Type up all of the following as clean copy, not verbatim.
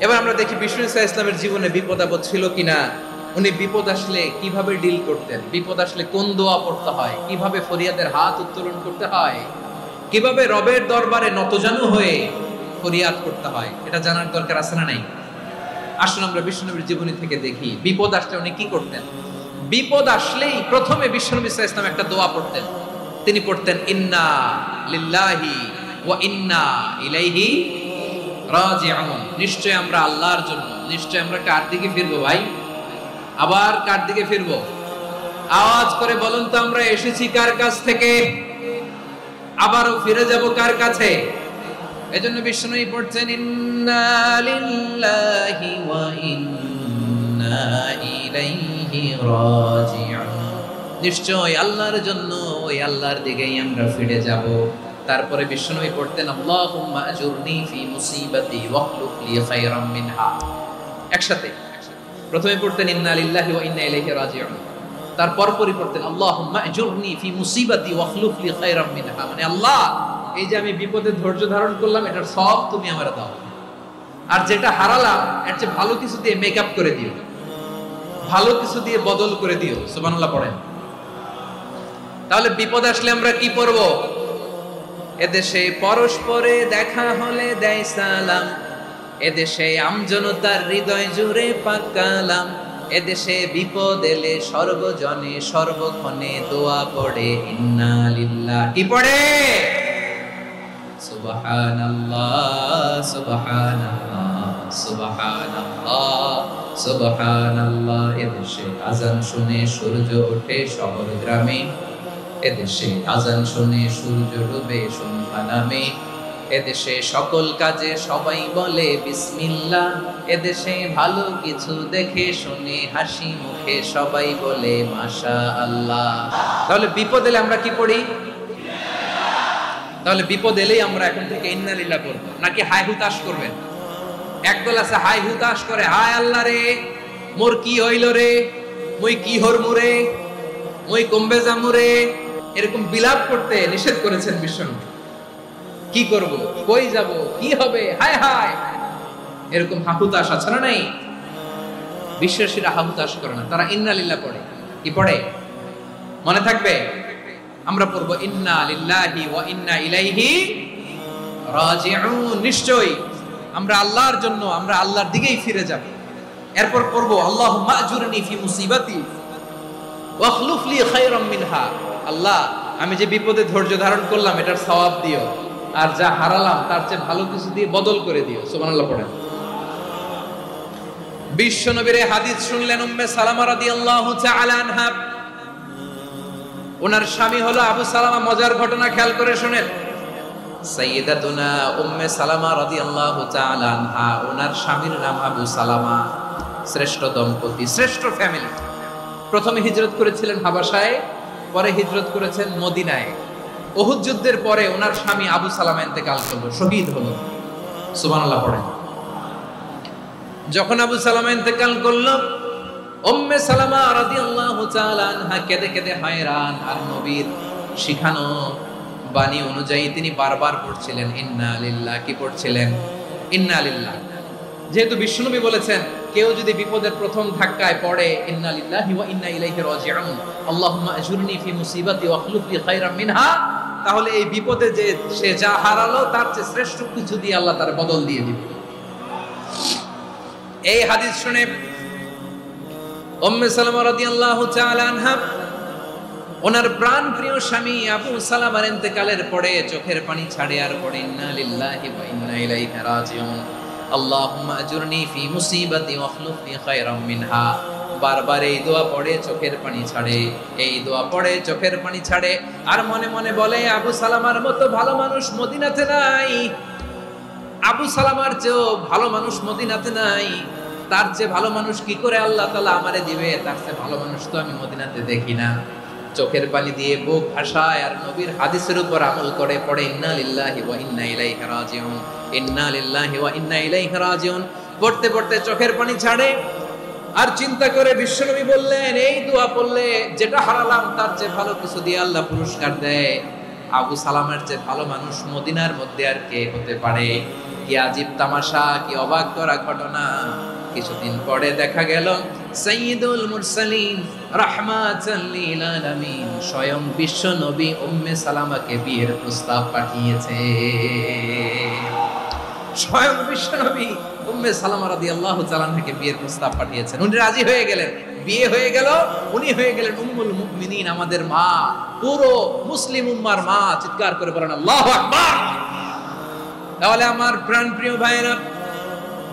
এবার আমরা দেখি বিষ্ণু ইসা ইসলামের জীবনে বিপদ আপদ ছিল কিনা, উনি বিপদ আসলে কিভাবে ডিল করতেন, বিপদ আসলে কোন দোয়া পড়তে হয়, কিভাবে ফরিয়াদের হাত উত্তোলন করতে হয়, কিভাবে রবের দরবারে নতজানু হয়ে ফরিয়াদ করতে হয়, এটা জানার দরকার আছে না নাই? আসুন আমরা বিষ্ণুনবীর জীবনী থেকে দেখি বিপদ আসলে উনি কি করতেন। বিপদ আসলেই প্রথমে বিষ্ণুনবী সাল্লাল্লাহু আলাইহি ওয়াসাল্লাম একটা দোয়া পড়তেন। তিনি পড়তেন ইন্না লিল্লাহি ওয়া ইন্না ইলাইহি রাজিউন। নিশ্চয় আমরা আল্লাহর জন্য, নিশ্চয় আমরা কার দিকে ফিরবো ভাই? আবার কার দিকে ফিরবো? আওয়াজ করে বলুন তো, আমরা এসেছি কার কাছ থেকে, আবারও ফিরে যাব কার কাছে? এজন্য বিষ্ণুই পড়ছেন ইন্না লিল্লাহি ওয়া ইন্না ইলাইহি রাজিউন। নিশ্চয় আল্লাহর জন্য, ওই আল্লাহর দিকেই আমরা ফিরে যাব। তারপরে বিষ্ণুই পড়তেন আল্লাহুম্মা আজুরনি ফি মুসিবাতি ওয়াখলুফ লি খায়রাম মিনহা। একসাথে প্রথমে পড়তেন ইন্না লিল্লাহি ওয়া ইন্না ইলাইহি রাজিউন, তারপর পড়তেন আল্লাহুম্মা আজুরনি ফি মুসিবাতি ওয়াখলুফ লি খায়রাম মিনহা। মানে আল্লাহ, এই যে আমি বিপদে ধৈর্য ধারণ করলাম, এটার সব তুমি আমারে দাও, আর যেটা হারালাম এর চেয়ে ভালো কিছু দিয়ে মেকআপ করে দিও, ভালো কিছু দিয়ে বদল করে দিও। সুবহানাল্লাহ পড়েন। তাহলে বিপদ আসলে আমরা কি পড়ব? এদেশে পরস্পরে দেখা হলে দেয় সালাম, এদেশে আমজনতার হৃদয় জুড়ে পাকালাম, এদেশে বিপদ এলে সর্বজনে সর্বক্ষণে দোয়া পড়ে ইন্না লিল্লাহ। কি পড়ে? সুবহানাল্লাহ সুবহানাল্লাহ সুবহানাল্লাহ সুবহানাল্লাহ। এদেশে আজান শুনে সূর্য ওঠে শহর গ্রামে, এদেশে আজান শুনে সূর্য ডুবে সন্ধ্যা নামে, এদেশে সকল কাজে সবাই বলে বিসমিল্লাহ, এদেশে ভালো কিছু দেখে শুনে হাসি মুখে সবাই বলে মাশাআল্লাহ। তাহলে বিপদ এলে আমরা কি পড়ি? তাহলে বিপদ এলেই আমরা এখন থেকে ইন্না লিল্লাহ পড়বো, নাকি হাই হুতাশ করবেন? একদল আছে হাই হুতাশ করে, হায় আল্লাহ রে মোর কি হইল রে, মুই কি হরমু রে, মুই কমবে যামু রে, এরকম বিলাপ করতে নিষেধ করেছেন বিষ্ণু। কি করব, কই যাব, কি হবে, হায় হায়, এরকম হাহুতাশ আছে না নাই? বিশ্বাসীরা হাহুতাশ করে না, তারা ইন্না লিল্লাহ পড়ে। কি পড়ে মনে থাকবে? আমরা পড়বো ইন্না লিল্লাহি ওয়া ইন্না ইলাইহি রাজিউন। নিশ্চয়ই আমরা আল্লাহর জন্য, আমরা আল্লাহর দিকেই ফিরে যাব। এরপর পড়বো আল্লাহুম্মা আজুরনি ফি মুসিবাতি ওয়াখলুফ লি খায়রাম মিনহা। আল্লাহ, আমি যে বিপদে ধৈর্য ধারণ করলাম এটার সওয়াব দিও, আর যা হারালাম তার চেয়ে ভালো কিছু দিয়ে বদল করে দিও। সুবহানাল্লাহ পড়েন। বিশ্বনবীর হাদিস শুনলেন উম্মে সালামা রাদিয়াল্লাহু তাআলা আনহা। ওনার স্বামী হলো আবু সালামা। মজার ঘটনা খেয়াল করে শুনেন। সাইয়্যিদাতুনা উম্মে সালামা রাদিয়াল্লাহু তাআলা আনহা, ওনার স্বামীর নাম আবু সালামা। শ্রেষ্ঠ দম্পতি, শ্রেষ্ঠ ফ্যামিলি। প্রথমে হিজরত করেছিলেন হাবাসায়, পরে হিজরত করেছেন মদিনায়। উহুদ যুদ্ধের পরে ওনার স্বামী আবু সালামা ইন্তেকাল করলো, শহীদ হলো। সুবহানাল্লাহ পড়েন। যখন আবু সালামা ইন্তেকাল করলো, উম্মে সালামা রাদিয়াল্লাহু তাআলা আনহা কেঁদে কেঁদে হায়রান। আর নবীর শিখানো বাণী অনুযায়ী তিনি বারবার পড়ছিলেন ইন্না লিল্লাহ। কি পড়ছিলেন? ইন্না লিল্লাহ। যেহেতু বিশ্বনবী বলেছেন কেউ যদি বিপদের প্রথম ধাক্কায় পড়ে ইন্না লিল্লাহি ওয়া ইন্না ইলাইহি রাজিউন, আল্লাহুম্মা আজুরনি ফি মুসিবাতি ওয়াখলুফ লি খায়রাম মিনহা, তাহলে এই বিপদে যে সে যা হারালো তার চেয়ে শ্রেষ্ঠ কিছু দিয়ে আল্লাহ তার বদল দিয়ে দিবে। এই হাদিস শুনে উম্মে সালামা রাদিয়াল্লাহু তাআলা আনহা ওনার প্রাণ প্রিয় স্বামী আবু সালামার ইন্তেকালের পরে চোখের পানি ছাড়ে আর পড়ে ইন্না লিল্লাহি ওয়া ইন্না ইলাইহি রাজিউন, আল্লাহুম্মা আজুরনি ফি মুসিবাতি ওয়াখলুফ লি খায়রাম মিনহা। বারবার এই দোয়া পড়ে চোখের পানি ছাড়ে, এই দোয়া পড়ে চোখের পানি ছাড়ে, আর মনে মনে বলে আবু সালামার মতো ভালো মানুষ মদিনাতে নাই, আবু সালামার চেয়েও ভালো মানুষ মদিনাতে নাই, তার চেয়ে ভালো মানুষ কি করে আল্লাহ তাআলা আমারে দিবে, তার চেয়ে ভালো মানুষ তো আমি মদিনাতে দেখি না। চোখের পানি দিয়ে বুক ভাসায় আর নবীর হাদিসের উপর আমল করে পড়ে ইন্না লিল্লাহি ওয়া ইন্না ইলাইহি রাজিউন, ইন্না লিল্লাহি ওয়া ইন্না ইলাইহি রাজিউন। পড়তে পড়তে চোখের পানি ছাড়ে আর চিন্তা করে বিশ্বনবী বললেন এই দোয়া পড়লে যেটা হারালাম তার চেয়ে ভালো কিছু দিয়ে আল্লাহ পুরস্কার দেয়। আবু সালামের চেয়ে ভালো মানুষ মদিনার মধ্যে আর কে হতে পারে? কি আজীব তামাশা, কি অবাক করা ঘটনা। কিছুদিন পরে দেখা গেল সাইয়্যিদুল মুরসালিন রাহমাতাল লিল আলামিন স্বয়ং বিশ্ব নবী উম্মে সালামাকে বিয়ের প্রস্তাব পাঠিয়েছে। স্বয়ং বিশ্ব নবী উম্মে সালামা রাদিয়াল্লাহু তাআলা আনহাকে বিয়ের প্রস্তাব পাঠিয়েছেন। উনি রাজি হয়ে গেলেন, বিয়ে হয়ে গেল, উনি হয়ে গেলেন উম্মুল মুমিনিন, আমাদের মা, পুরো মুসলিম উম্মার মা। চিৎকার করে বলেন আল্লাহু আকবার। তাহলে আমার প্রাণপ্রিয় ভাইরা,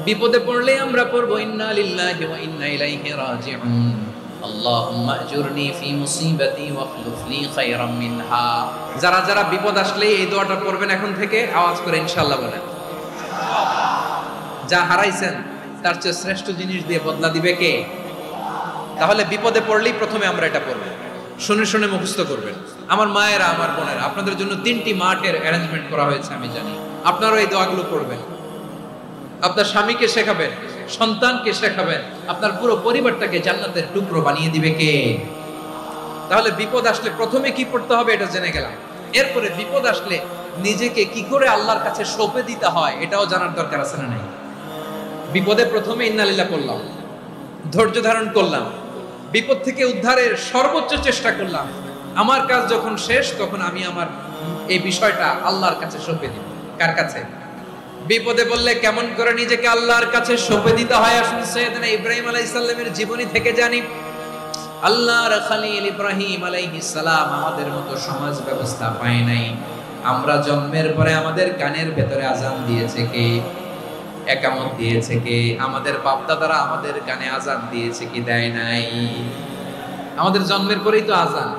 বিপদে পড়লে আমরা পড়বো ইন্না লিল্লাহি ওয়া ইন্না ইলাইহি রাজিউন, আল্লাহুম্মা আজুরনি ফি মুসিবাতি ওয়াখলুফ লি খায়রাম মিনহা। যারা যারা বিপদ আসলে এই দোয়াটা পড়বেন এখন থেকে, আওয়াজ করে ইনশাআল্লাহ বলেন। যা হারাইছেন তার চেয়ে শ্রেষ্ঠ জিনিস দিয়ে বদলা দিবে কে? তাহলে বিপদে পড়লেই প্রথমে আমরা এটা পড়ব, শুনে শুনে মুখস্থ করবেন। আমার মায়েরা, আমার বোনেরা, আপনাদের জন্য 3টি মাঠের অ্যারেঞ্জমেন্ট করা হয়েছে, আমি জানি। আপনারাও এই দোয়াগুলো পড়বেন, আপনার স্বামীকে শেখাবেন, সন্তানকে শেখাবেন, আপনার পুরো পরিবারটাকে জান্নাতের টুকরো বানিয়ে দিবে কে? তাহলে বিপদ আসলে প্রথমে কি পড়তে হবে এটা জেনে গেলাম। এরপরে বিপদ আসলে নিজেকে কি করে আল্লাহর কাছে সঁপে দিতে হয় এটাও জানার দরকার আছে না নাই? বিপদে প্রথমে ইন্নালিল্লাহ করলাম, ধৈর্য ধারণ করলাম, বিপদ থেকে উদ্ধারের সর্বোচ্চ চেষ্টা করলাম। আমার কাজ যখন শেষ, তখন আমি আমার এই বিষয়টা আল্লাহর কাছে সঁপে দিব। কার কাছে? বিপদে বললে কেমন করে নিজেকে আল্লাহর কাছে সঁপে দিতে হয়, আসুন সাইয়েদনা ইব্রাহিম আলাইহিস সালামের জীবনী থেকে জানি। আল্লাহর খলিল ইব্রাহিম আলাইহিস সালাম আমাদের মতো সমাজ ব্যবস্থা পায় নাই। আমরা জন্মের পরে আমাদের কানের ভেতরে আজান দিয়েছে কে? একামত দিয়েছে কে? আমাদের বাপ দাদারা আমাদের কানে আজান দিয়েছে কি? দেয় নাই। আমাদের জন্মের পরেই তো আজান,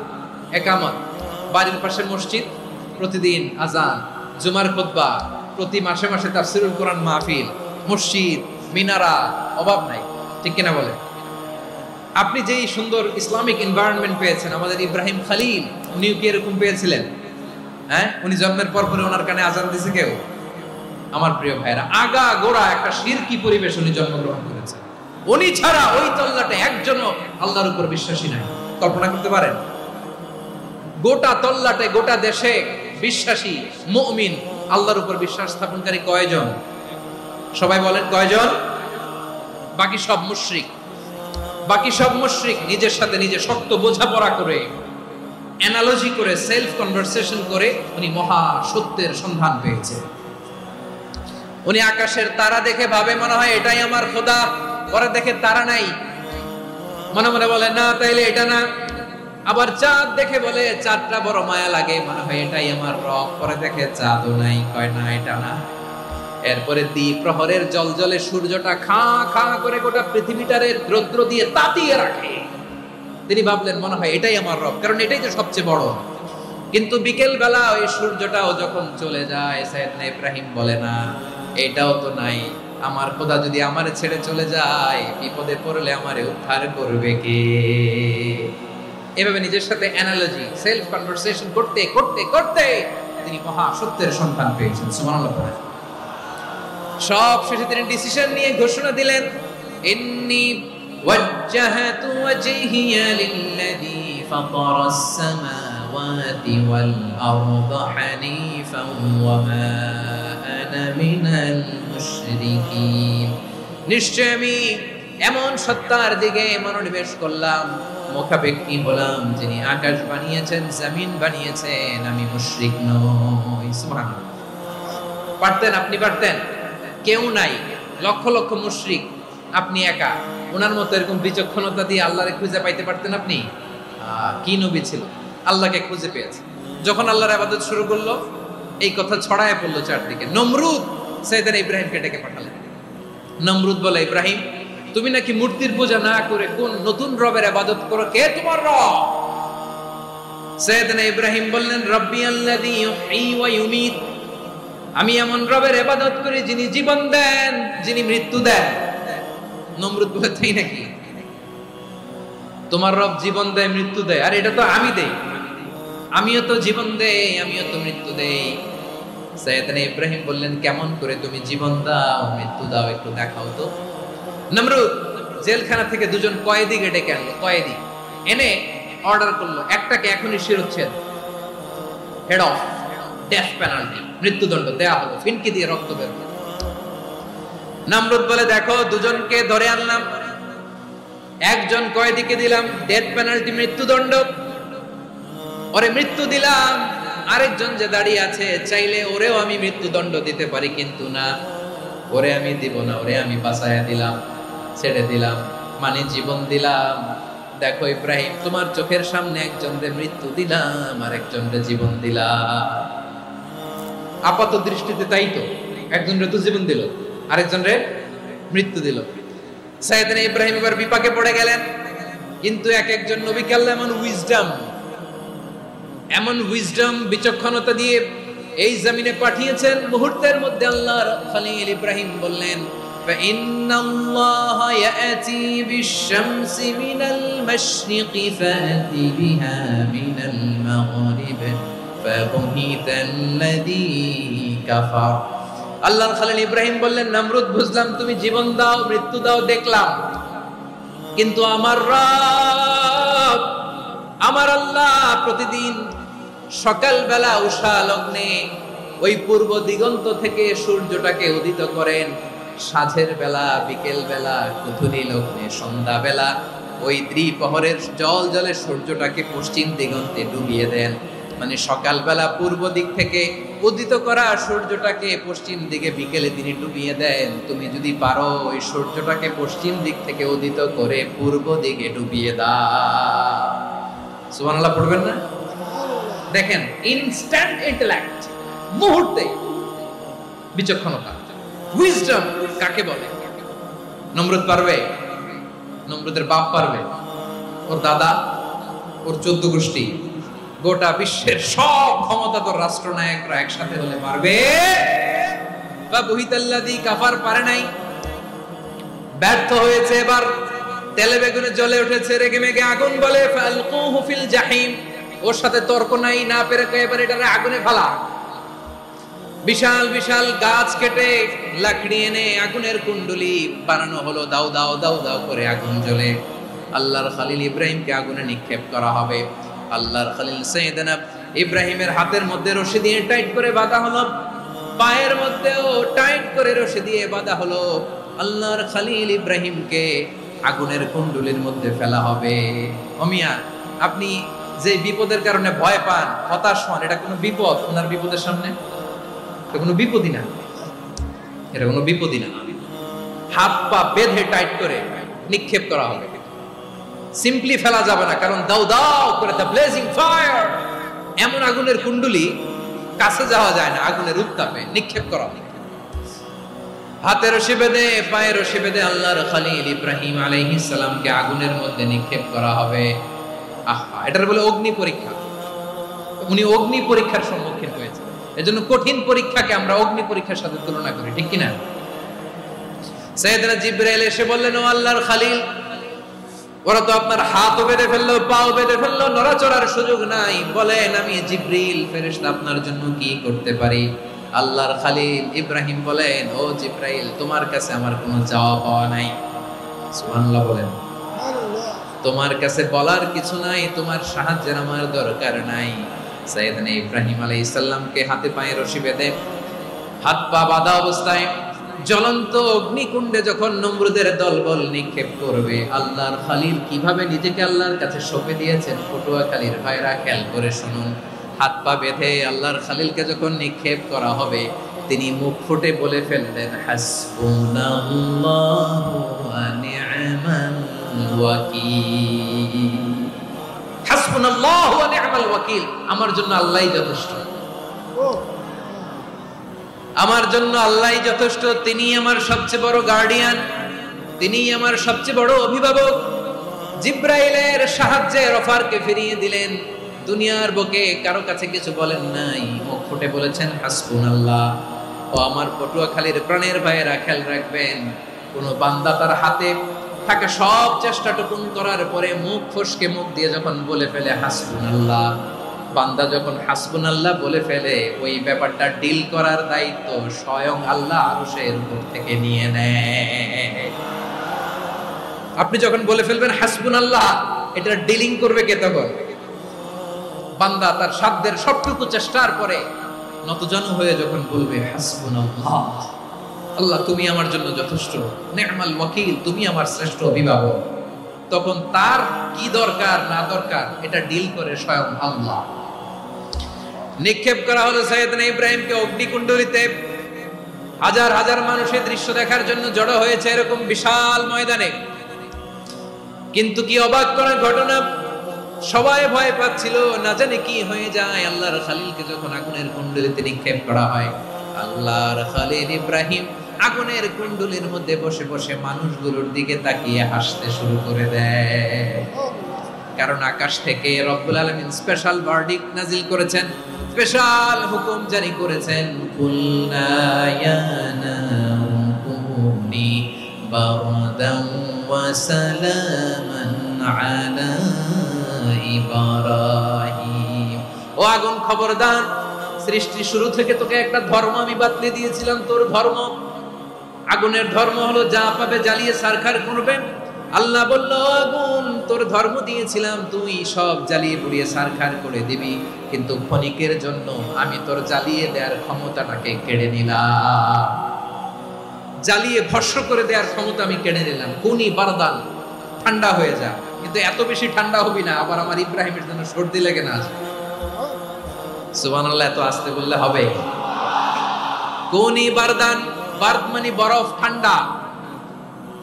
একামত, বাড়ির পাশে মসজিদ, প্রতিদিন আজান, জুমার খুতবা, প্রতি মাসে মাসে তাফসীরুল কোরআন মাহফিল, মসজিদ, মিনারা, অভাব নাই। ঠিক কিনা বলে? আপনি যেই সুন্দর ইসলামিক এনভায়রনমেন্ট পেয়েছেন, আমাদের ইব্রাহিম খলিল উনিও কি এরকম পেয়েছিলেন? হ্যাঁ, উনি জন্মের পর পরে ওনার কানে আজান দিয়েছে কেউ? আমার প্রিয় ভাইরা, আগা গোড়া একটা শিরকি পরিবেশ উনি জন্মগ্রহণ করেছেন। উনি ছাড়া ওই তল্লাটে একজনও আল্লাহর উপর বিশ্বাসী নাই। কল্পনা করতে পারেন? গোটা তল্লাটে, গোটা দেশে বিশ্বাসী মুমিন, আল্লাহর উপর বিশ্বাস স্থাপনকারী কয়জন? সবাই বলেন কয়জন? বাকি সব মুশরিক। বাকি সব মুশরিক নিজের সাথে নিজে শক্ত বোঝাপড়া করে, অ্যানালজি করে, সেলফ কনভারসেশন করে উনি মহা সত্যের সন্ধান পেয়েছে। উনি আকাশের তারা দেখে ভাবে মনে হয় এটাই আমার খোদা, পরে দেখে তারা নাই, মনে মনে বলে না তাইলে এটা না। আবার চাঁদ দেখে বলে চাঁদটা বড় মায়া লাগে, মনে হয় এটাই আমার রব, পরে দেখে চাঁদও নাই, কয় না এটা না। এরপরে দ্বীপ প্রহরের জলজলে সূর্যটা খাঁ খাঁ করে গোটা পৃথিবীটারে রৌদ্র দিয়ে তাতিয়ে রাখে। তিনি ভাবলেন মনে হয় এটাই আমার রব, কারণ এটাই তো সবচেয়ে বড়। কিন্তু বিকেল বেলা ওই সূর্যটাও যখন চলে যায়, সাইয়েদনা ইব্রাহিম বলে না এটাও তো নাই, আমার খোদা যদি আমারে ছেড়ে চলে যায়, বিপদে পড়লে আমারে উদ্ধার করবে কে? এভাবে নিজের সাথে অ্যানালজি, সেলফ কনভারসেশন করতে করতে করতে তিনি মহা সত্যের সন্ধান পেয়েছেন। সুবহানাল্লাহ। সব শেষে তিনি ডিসিশন নিয়ে ঘোষণা দিলেন, ইন্নী ওয়াজ্জাহাতু ওয়াজহিয়া লিল্লাযী ফাতারাস সামাওয়াতি ওয়াল আরদা হানিফান ওয়া মা আনা মিনাল মুশরিকিন। নিশ্চয় আমি এমন সত্তার দিকে মনোনিবেশ করলাম, মুখাপেক্ষী হলাম, যিনি আকাশ বানিয়েছেন, জমিন বানিয়েছেন, আমি মুশরিক নই। সুবহানাল্লাহ। পারতেন? আপনি পারতেন? কেউ নাই, লক্ষ লক্ষ মুশরিক, আপনি একা। ওনার মতো এরকম বিচক্ষণতা দিয়ে আল্লাহরে খুঁজে পাইতে পারতেন আপনি? কি নবী ছিল, আল্লাহকে খুঁজে পেয়েছে। যখন আল্লাহর ইবাদত শুরু করলো, এই কথা ছড়ায় পড়লো চারদিকে। নমরুদ সাইয়েদনা ইব্রাহিমকে ডেকে পাঠালেন। নমরুদ বলে, ইব্রাহিম তুমি নাকি মূর্তির পূজা না করে কোন নতুন রবের ইবাদত করো, কে তোমার রব? সাইয়েদনা ইব্রাহিম বললেন, রব্বি আল্লাযী ইউহয়ী ওয়া ইউমীত, আমি এমন রবের ইবাদত করি যিনি জীবন দেন, যিনি মৃত্যু দেন। নমরুদ বলে, তাই নাকি? তোমার রব জীবন দেয়, মৃত্যু দেয়, আর এটা তো আমি দেই, আমিও তো জীবন দেই, আমিও তো মৃত্যু দেই। সাইয়েদনা ইব্রাহিম বললেন, কেমন করে তুমি জীবন দাও, মৃত্যু দাও, একটু দেখাও তো। নমরুদ জেলখানা থেকে দুজন কয়েদিকে ডেকে আনলো, কয়েদি এনে অর্ডার করলো, একটাকে এখনই শিরোচ্ছেদ, হেড অফ, ডেথ পেনাল্টি, মৃত্যুদণ্ড দেয়া হলো, ফিনকি দিয়ে রক্ত বের হলো। নমরুদ বলে, দেখো দুজনকে ধরে আনলাম, একজন কয়েদিকে দিলাম ডেথ পেনাল্টি, মৃত্যুদণ্ড, ওরে মৃত্যু দিলাম। আরেকজন যে দাঁড়িয়ে আছে, চাইলে ওরেও আমি মৃত্যুদণ্ড দিতে পারি, কিন্তু না, ওরে আমি দিব না, ওরে আমি বাঁচায়া দিলাম, ছেড়ে দিলাম, মানে জীবন দিলাম। দেখো ইব্রাহিম, তোমার চোখের সামনে একজনকে মৃত্যু দিলাম আর একজনকে জীবন দিলাম। আপাত দৃষ্টিতে তাই তো, একজনকে তো জীবন দিল, আরেকজনকে মৃত্যু দিল। সাইয়েদনা ইব্রাহিম এবার বিপাকে পড়ে গেলেন। কিন্তু এক একজন নবীকে আল্লাহ এমন উইজডম বিচক্ষণতা দিয়ে এই জমিনে পাঠিয়েছেন, মুহূর্তের মধ্যে আল্লাহর খলিল ইব্রাহিম বললেন, ফাইন্নাল্লাহা ইয়াতি বিশ-শামসি মিনাল মাশরিকি ফাতি বিহা মিনাল মাগরিব ফাবুহিতাল্লাযী কাফার। আল্লাহর খলিল ইব্রাহিম বললেন, নমরুদ, বুঝলাম তুমি জীবন দাও, মৃত্যু দাও, দেখলাম, কিন্তু আমার রব, আমার আল্লাহ প্রতিদিন সকালবেলা উষা লগ্নে ওই পূর্ব দিগন্ত থেকে সূর্যটাকে উদিত করেন, সাঁঝের বেলা, বিকেল বেলা, কুথুরি লগ্নে, সন্ধ্যা বেলা ওই দ্বিপ্রহরের জলে সূর্যটাকে পশ্চিম দিগন্তে ডুবিয়ে দেন। মানে সকালবেলা পূর্ব দিক থেকে উদিত করা সূর্যটাকে পশ্চিম দিকে বিকেলে তিনি ডুবিয়ে দেন। তুমি যদি পারো ওই সূর্যটাকে পশ্চিম দিক থেকে উদিত করে পূর্ব দিকে ডুবিয়ে দাও। সুবহানাল্লাহ পড়বেন না? দেখেন, ইনস্ট্যান্ট ইন্টেলেক্ট, মুহূর্তে বিচক্ষণতা, উইজডম কাকে বলে? নমরুদ পারবে? নমরুদের বাপ পারবে? ওর দাদা, ওর 14 গোষ্ঠী, গোটা বিশ্বের সব ক্ষমতাধর রাষ্ট্রনায়করা একসাথে হলে পারবে? ফাবুহিতাল্লাযী কাফার পারে নাই, ব্যর্থ হয়েছে। এবার তেলে বেগুনে জ্বলে উঠেছে, রেগে মেগে আগুন বলে, ফালকুহু ফিল জাহিম। ওর সাথে তর্ক নাই, না পেরে এবার এটারে আগুনে ফেলা। বিশাল বিশাল গাছ কেটে লাকড়ি এনে আগুনের কুণ্ডলি বানানো হলো, দাও দাও দাও দাও করে আগুন জ্বলে। আল্লাহর খলিল ইব্রাহিমকে আগুনে নিক্ষেপ করা হবে। আল্লাহর খলিল সাইয়েদনা ইব্রাহিমের হাতের মধ্যে রশি দিয়ে টাইট করে বাঁধা হলো, পায়ের মধ্যেও টাইট করে রশি দিয়ে বাঁধা হলো। আল্লাহর খলিল ইব্রাহিমকে আগুনের কুণ্ডলির মধ্যে ফেলা হবে। অমিয়া, আপনি যে বিপদের কারণে ভয় পান, হতাশ হন, এটা কোনো বিপদ? ওনার বিপদের সামনে এটা কোনো বিপদই না, এটা কোনো বিপদই না। হাত পা বেঁধে টাইট করে নিক্ষেপ করা হবে, সিম্পলি ফেলা যাবে না, কারণ দাও দাও করে দ্য ব্লেজিং ফায়ার, এমন আগুনের কুণ্ডলি, কাছে যাওয়া যায় না, আগুনের উত্তাপে নিক্ষেপ করা হবে। হাতে রশি বেঁধে, পায়ে রশি বেঁধে আল্লাহর খলিল ইব্রাহিম আলাইহিস সালামকে আগুনের মধ্যে নিক্ষেপ করা হবে। আহা, এটার বলে অগ্নি পরীক্ষা। উনি অগ্নি পরীক্ষার সম্মুখীন হয়েছে। এজন্য কঠিন পরীক্ষাকে আমরা অগ্নি পরীক্ষার সাথে তুলনা করি, ঠিক কিনা? সাইয়েদনা জিবরাইল এসে বললেন, ও আল্লাহর খলিল, ওরা তো আপনার হাতও বেঁধে ফেললো, পাও বেঁধে ফেললো, নড়াচড়ার সুযোগ নাই, বলেন আমি জিবরিল ফেরেশতা আপনার জন্য কি করতে পারি? আল্লাহর খলিল ইব্রাহিম বলেন, ও জিবরাইল, তোমার কাছে আমার কোনো চাওয়া পাওয়া নাই। সুবহানাল্লাহ বলেন। তোমার কাছে বলার কিছু নাই, তোমার সাহায্যের আমার দরকার নাই। সাইয়েদনা ইব্রাহিম আলাইহিস সালামকে হাতে পায়ে রশি বেঁধে, হাত পা বাঁধা অবস্থায় জ্বলন্ত অগ্নিকুণ্ডে যখন নমরুদের দলবল নিক্ষেপ করবে, আল্লাহর খলিল কিভাবে নিজেকে আল্লাহর কাছে সঁপে দিয়েছেন, পটুয়াখালীর ভাইরা খেয়াল করে শুনুন। হাত পা বেঁধে আল্লাহর খলিলকে যখন নিক্ষেপ করা হবে, তিনি মুখ ফুটে বলে ফেললেন, হাসবুনাল্লাহু ওয়া নি'মাল ওয়াকিল। হাসবুনাল্লাহু ওয়া নি'মাল ওয়াকিল, আমার জন্য আল্লাহই যথেষ্ট, আমার জন্য আল্লাহই যথেষ্ট। তিনি আমার সবচেয়ে বড় গার্ডিয়ান, তিনি আমার সবচেয়ে বড় অভিভাবক। জিব্রাইলের সাহায্যে অফারকে ফিরিয়ে দিলেন। দুনিয়ার বুকে কারো কাছে কিছু বলেন নাই, মুখ ফুটে বলেছেন হাসবুনাল্লাহ। ও আমার পটুয়াখালীর প্রাণের ভাইয়েরা, খেয়াল রাখবেন, কোন বান্দা তার হাতে থাকা সব চেষ্টাটুকুন করার পরে মুখ ফসকে মুখ দিয়ে যখন বলে ফেলে হাসবুনাল্লাহ, বান্দা যখন হাসবুনাল্লাহ বলে ফেলে, ওই ব্যাপারটা ডিল করার দায়িত্ব স্বয়ং আল্লাহ আরশের উপর থেকে নিয়ে নেয়। আপনি যখন বলে ফেলবেন হাসবুনাল্লাহ, এটা ডিলিং করবে কে তখন? বান্দা তার সাধ্যের সবটুকু চেষ্টার পরে নতজানু হয়ে যখন বলবে হাসবুনাল্লাহ, আল্লাহ তুমি আমার জন্য যথেষ্ট, নি'মাল ওয়াকিল, তুমি আমার শ্রেষ্ঠ অভিভাবক। তখন তার কি দরকার না দরকার এটা ডিল করে স্বয়ং আল্লাহ। নিক্ষেপ করা হলো সাইয়েদনা ইব্রাহিমকে অগ্নিকুণ্ডলিতে। হাজার হাজার মানুষের দৃশ্য দেখার জন্য জড়ো হয়েছে এরকম বিশাল ময়দানে। কিন্তু কি অবাক করার ঘটনা, সবাই ভয় পাচ্ছিল না জানে কি হয়ে যায়। আল্লাহর খলিলকে যখন আগুনের কুণ্ডলিতে নিক্ষেপ করা হয়, আল্লাহর খলিল ইব্রাহিম আগুনের কুণ্ডলীর মধ্যে বসে বসে মানুষগুলোর দিকে তাকিয়ে হাসতে শুরু করে দেয়। কারণ আকাশ থেকে রব্বুল আলামিন স্পেশাল ভার্ডিক্ট নাজিল করেছেন, স্পেশাল হুকুম জারি করেছেন, কুলনা ইয়া নারু কুনি বারদান ওয়া সালামান আলা ইব্রাহিম। ও আগুন খবরদার, সৃষ্টি শুরু থেকে তোকে একটা ধর্ম আমি বাতলে দিয়েছিলাম, তোর ধর্ম আগুনের ধর্ম হলো যা পাবে জ্বালিয়ে সারখার করবে। আল্লাহ বলল আগুন তোর ধর্ম দিয়েছিলাম, তুই সব জ্বালিয়ে পুড়িয়ে সারখার করে দিবি, কিন্তু ক্ষণিকের জন্য আমি তোর জ্বালিয়ে দেওয়ার ক্ষমতাটাকে কেড়ে নিলাম, জ্বালিয়ে ভস্ম করে দেওয়ার ক্ষমতা আমি কেড়ে নিলাম। কুনি বারদান, ঠান্ডা হয়ে যা, কিন্তু এত বেশি ঠান্ডা হবি না আবার আমার ইব্রাহিমের জন্য সর্দি লেগে না আসে। সুবহানাল্লাহ, এত আস্তে বললে হবে? কুনি বারদান, বারদ মানে বরফ, ঠান্ডা,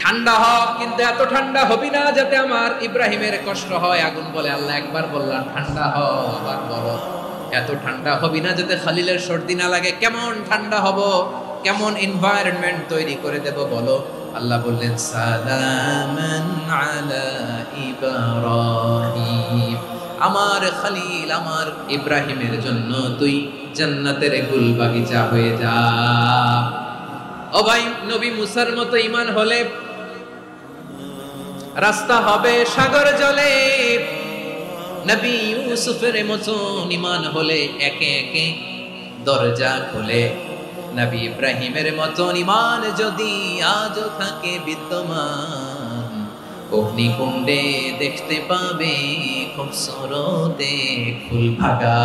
ঠান্ডা হ, কিন্তু এত ঠান্ডা হবি না যাতে আমার ইব্রাহিমের কষ্ট হয়। আগুন বলে আল্লাহ একবার বললাম ঠান্ডা হ, আবার বলো এত ঠান্ডা হবি না যাতে খলিলের সর্দি না লাগে। কেমন ঠান্ডা হব, কেমন এনভায়রনমেন্ট তৈরি করে দেব বলো? আল্লাহ বললেন সালামান আলা ইব্রাহিম, আমার খলিল আমার ইব্রাহিমের জন্য তুই জান্নাতের গুল বাগিচা হয়ে যা। ও ভাই, নবী মুসার মতো ঈমান হলে রাস্তা হবে সাগর জলে, নবী ইউসুফের মতো ঈমান হলে একে একে দরজা খুলে। নবী ইব্রাহিমের মতো ঈমান যদি আজও থাকে বিদ্যমান, অগ্নিকুণ্ডে দেখতে পাবে খুবসুরত ফুল ভাগা।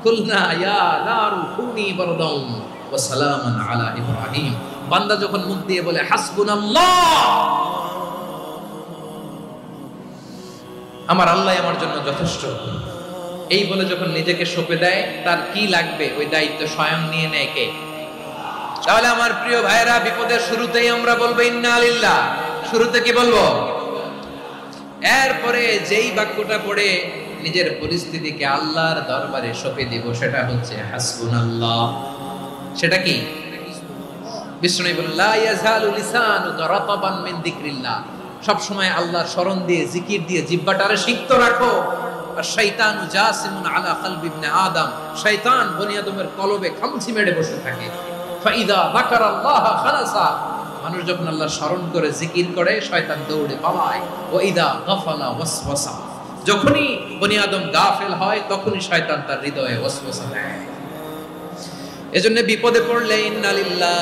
কুলনা ইয়া নারু কুনি বারদান ওয়া সালামান আলা ইব্রাহিম। বান্দা যখন মুখ দিয়ে বলে হাসবুনাল্লাহ, আমার আল্লাহ আমার জন্য যথেষ্ট, এই বলে যখন নিজেকে সঁপে দেয়, তার কি লাগবে ওই দায়িত্ব স্বয়ং নিয়ে নেয় কে? তাহলে আমার প্রিয় ভাইরা, বিপদের শুরুতেই আমরা বলবো ইন্না লিল্লাহ। শুরুতে কি বলবো? এরপরে যেই বাক্যটা পড়ে নিজের পরিস্থিতিকে আল্লাহর দরবারে সঁপে দিব, সেটা হচ্ছে হাসবুনাল্লাহ। সেটা কি? বিষ্ণু বলেন লা ইয়াজালু লিসানুকা রাতাবান মিন যিকরিল্লাহ, সব সময় আল্লাহর স্মরণ দিয়ে জিকির দিয়ে জিহ্বাটারে সিক্ত রাখো। আর শয়তানু জাসিমুন আলা কলবি ইবনে আদম, শয়তান বনি আদমের কলবে খামচি মেরে বসে থাকে। ফাইদা যাকারাল্লাহ খালাসা, মানুষ যখন আল্লাহর স্মরণ করে জিকির করে শয়তান দৌড়ে পালায়। ওয়া ইদা গাফালা ওয়াসওয়াসা, যখনই বনি আদম গাফেল হয় তখনই শয়তান তার হৃদয়ে ওয়াসওয়াসা দেয়। এজন্য বিপদে পড়লে ইন্না লিল্লাহ,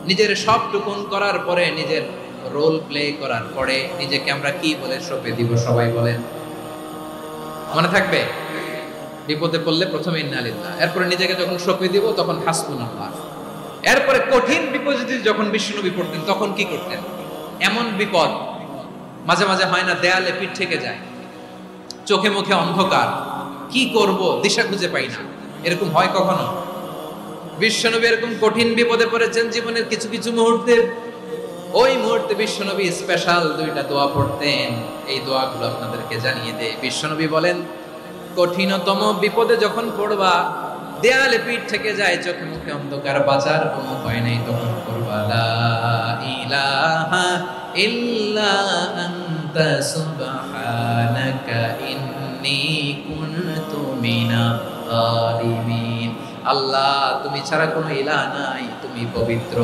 নিজের সবটুকুন করার পরে, নিজের রোল প্লে করার পরে নিজেকে আমরা কি বলে সঁপে দিব? সবাই বলেন, মনে থাকবে? বিপদে পড়লে প্রথমে ইন্না লিল্লাহ, এরপরে নিজেকে যখন সঁপে দিব তখন হাসবুনাল্লাহ। এরপরে কঠিন বিপদে যখন বিশ্বনবী পড়তেন তখন কি করতেন? এমন বিপদ মাঝে মাঝে হয় না, দেয়ালে পিঠ থেকে যায়, চোখে মুখে অন্ধকার, কি করব দিশা খুঁজে পাই না, এরকম হয় কখনো? বিশ্বনবী এরকম কঠিন বিপদে পড়েছেন জীবনের কিছু কিছু মুহূর্তে। ওই মুহূর্তে বিশ্বনবী স্পেশাল দুইটা দোয়া পড়তেন, এই দোয়াগুলো আপনাদেরকে জানিয়ে দেয়। বিশ্বনবী বলেন, কঠিনতম বিপদে যখন পড়বা, দেয়ালে পিঠ থেকে যায়, চোখে মুখে অন্ধকার, বাঁচার কোনো উপায় নেই, তখন করবা লা ইলাহা ইল্লা আনতা সুবহানাকা ইন্নী কুনতু মিনাজ জালিমিন। আল্লাহ তুমি ছাড়া কোনো ইলাহ নাই, তুমি পবিত্র,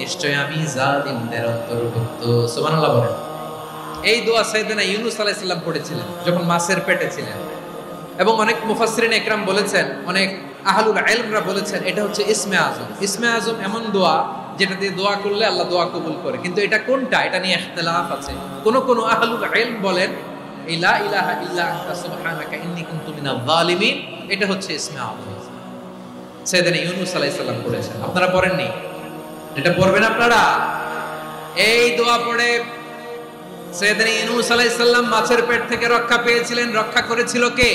নিশ্চয় আমি জালিমদের অন্তর্ভুক্ত। সুবহানাল্লাহ বলেন। এই দোয়া সাইয়েদনা ইউনূস আলাইহিস সালাম পড়েছিলেন যখন মাছের পেটে ছিলেন, এবং অনেক মুফাসসিরিন ইকরাম বলেছেন, অনেক আহলুল ইলমরা বলেছেন এটা হচ্ছে ইসমে আজম। ইসমে আজম এমন দোয়া যেটা দিয়ে দোয়া করলে আল্লাহ দোয়া কবুল করে, কিন্তু এটা কোনটা এটা নিয়ে ইখতিলাফ আছে। কোন কোন আহলুল ইলম বলেন লা ইলাহা ইল্লা আনতা সুবহানাকা ইন্নী কুনতু মিনাজ জালিমিন, এটা হচ্ছে ইসমে আজম। সাইয়েদনা ইউনূস আলাইহিস সালাম পড়েছেন, আপনারা পড়েননি? এটা পড়বেন আপনারা। এই দোয়া পড়ে সাইয়েদনা ইউনূস আলাইহিস সালাম মাছের পেট থেকে রক্ষা পেয়েছিলেন। রক্ষা করেছিল কে?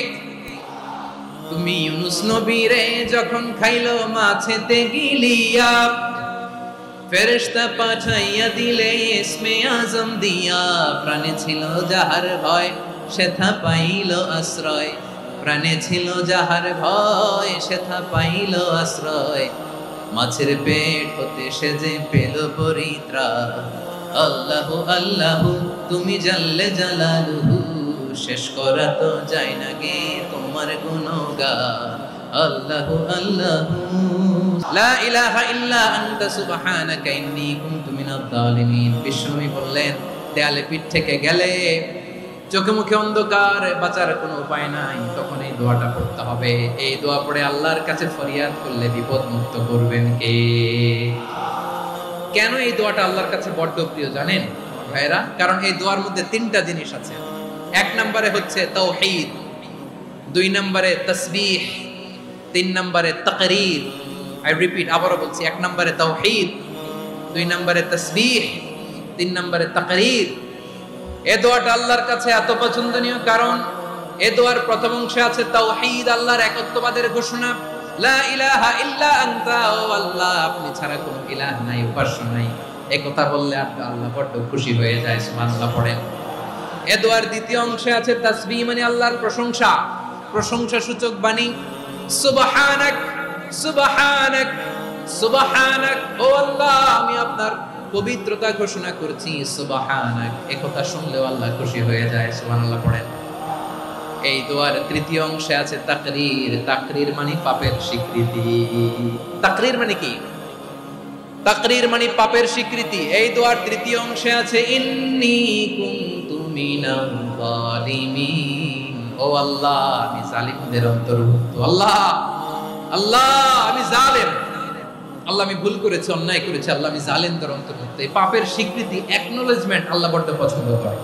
তুমি ইউনূস নবী রে যখন খাইলো মাছেতে গিলিয়া, ফেরেশতা পাঠাইয়া দিলে ইসমে আজম দিয়া, প্রাণে ছিল যাহার ভয় সেথা পাইল আশ্রয়, প্রাণে ছিল যাহার ভয় সেথা পাইল আশ্রয়, মাছের পেট হতে সে যে পেল পরিত্রাণ। আল্লাহু আল্লাহু তুমি জাল্লে জালালুহু, শেষ করা তো যায় না গে তোমার গুণগান। আল্লাহু আল্লাহু লা ইলাহা ইল্লা আনতা সুবহানাকা ইন্নী কুনতু মিনাজ জালিমিন। বিষ্ণু বললেন, দেয়ালে পিঠ থেকে গেলে, চোখে মুখে অন্ধকার, বাঁচার কোনো উপায় নাই, তখন এই দোয়াটা পড়তে হবে। এই দোয়া পড়ে আল্লাহর কাছে ফরিয়াদ করলে বিপদ মুক্ত করবেন কে? কেন এই দোয়াটা আল্লাহর কাছে বড্ড প্রিয় জানেন ভাইরা? কারণ এই দোয়ার মধ্যে তিনটা জিনিস আছে। এক নম্বরে হচ্ছে তাওহীদ, দুই নম্বরে তাসবিহ, তিন নম্বরে তাকরীর। আই রিপিট, আবারও বলছি, এক নম্বরে তাওহীদ, দুই নম্বরে তাসবিহ, তিন নম্বরে তাকরীর। এই দোয়াটা আল্লাহর কাছে এত পছন্দনীয় কারণ এই দোয়ার প্রথম অংশে আছে তাওহীদ, আল্লাহর একত্ববাদের ঘোষণা। লা ইলাহা ইল্লা আনতা, ও আল্লাহ আপনি ছাড়া কোনো ইলাহ নাই, উপাস্য নাই। এই কথা বললে আল্লাহ বড় খুশি হয়ে যায়, সুবহানাল্লাহ পড়েন। এই দোয়ার দ্বিতীয় অংশে আছে তাসবিহ, মানে আল্লাহর প্রশংসা, প্রশংসা সূচক বাণী। সুবহানাক সুবহানাক সুবহানাক, ও আল্লাহ আমি আপনার পবিত্রতা ঘোষণা করছি, সুবহানাক। এই কথা শুনলেও আল্লাহ খুশি হয়ে যায়, সুবহানাল্লাহ পড়েন। এই দোয়ার তৃতীয় অংশে আছে তাকরীর, তাকরীর মানে পাপের স্বীকৃতি। তাকরীর মানে কি? তাকরীর মানে পাপের স্বীকৃতি। এই দোয়ার তৃতীয় অংশে আছে ইন্নী কুনতু মিনাল জালিমিন, ও আল্লাহ আমি জালিমদের অন্তর্ভুক্ত। আল্লাহ আল্লাহ আমি জালেম, আল্লাহ আমি ভুল করেছি, অন্যায় করেছি, আল্লাহ আমি জালেমদের অন্তর্ভুক্ত। এই পাপের স্বীকৃতি, অ্যাকনোলেজমেন্ট আল্লাহ বড় পছন্দ করে।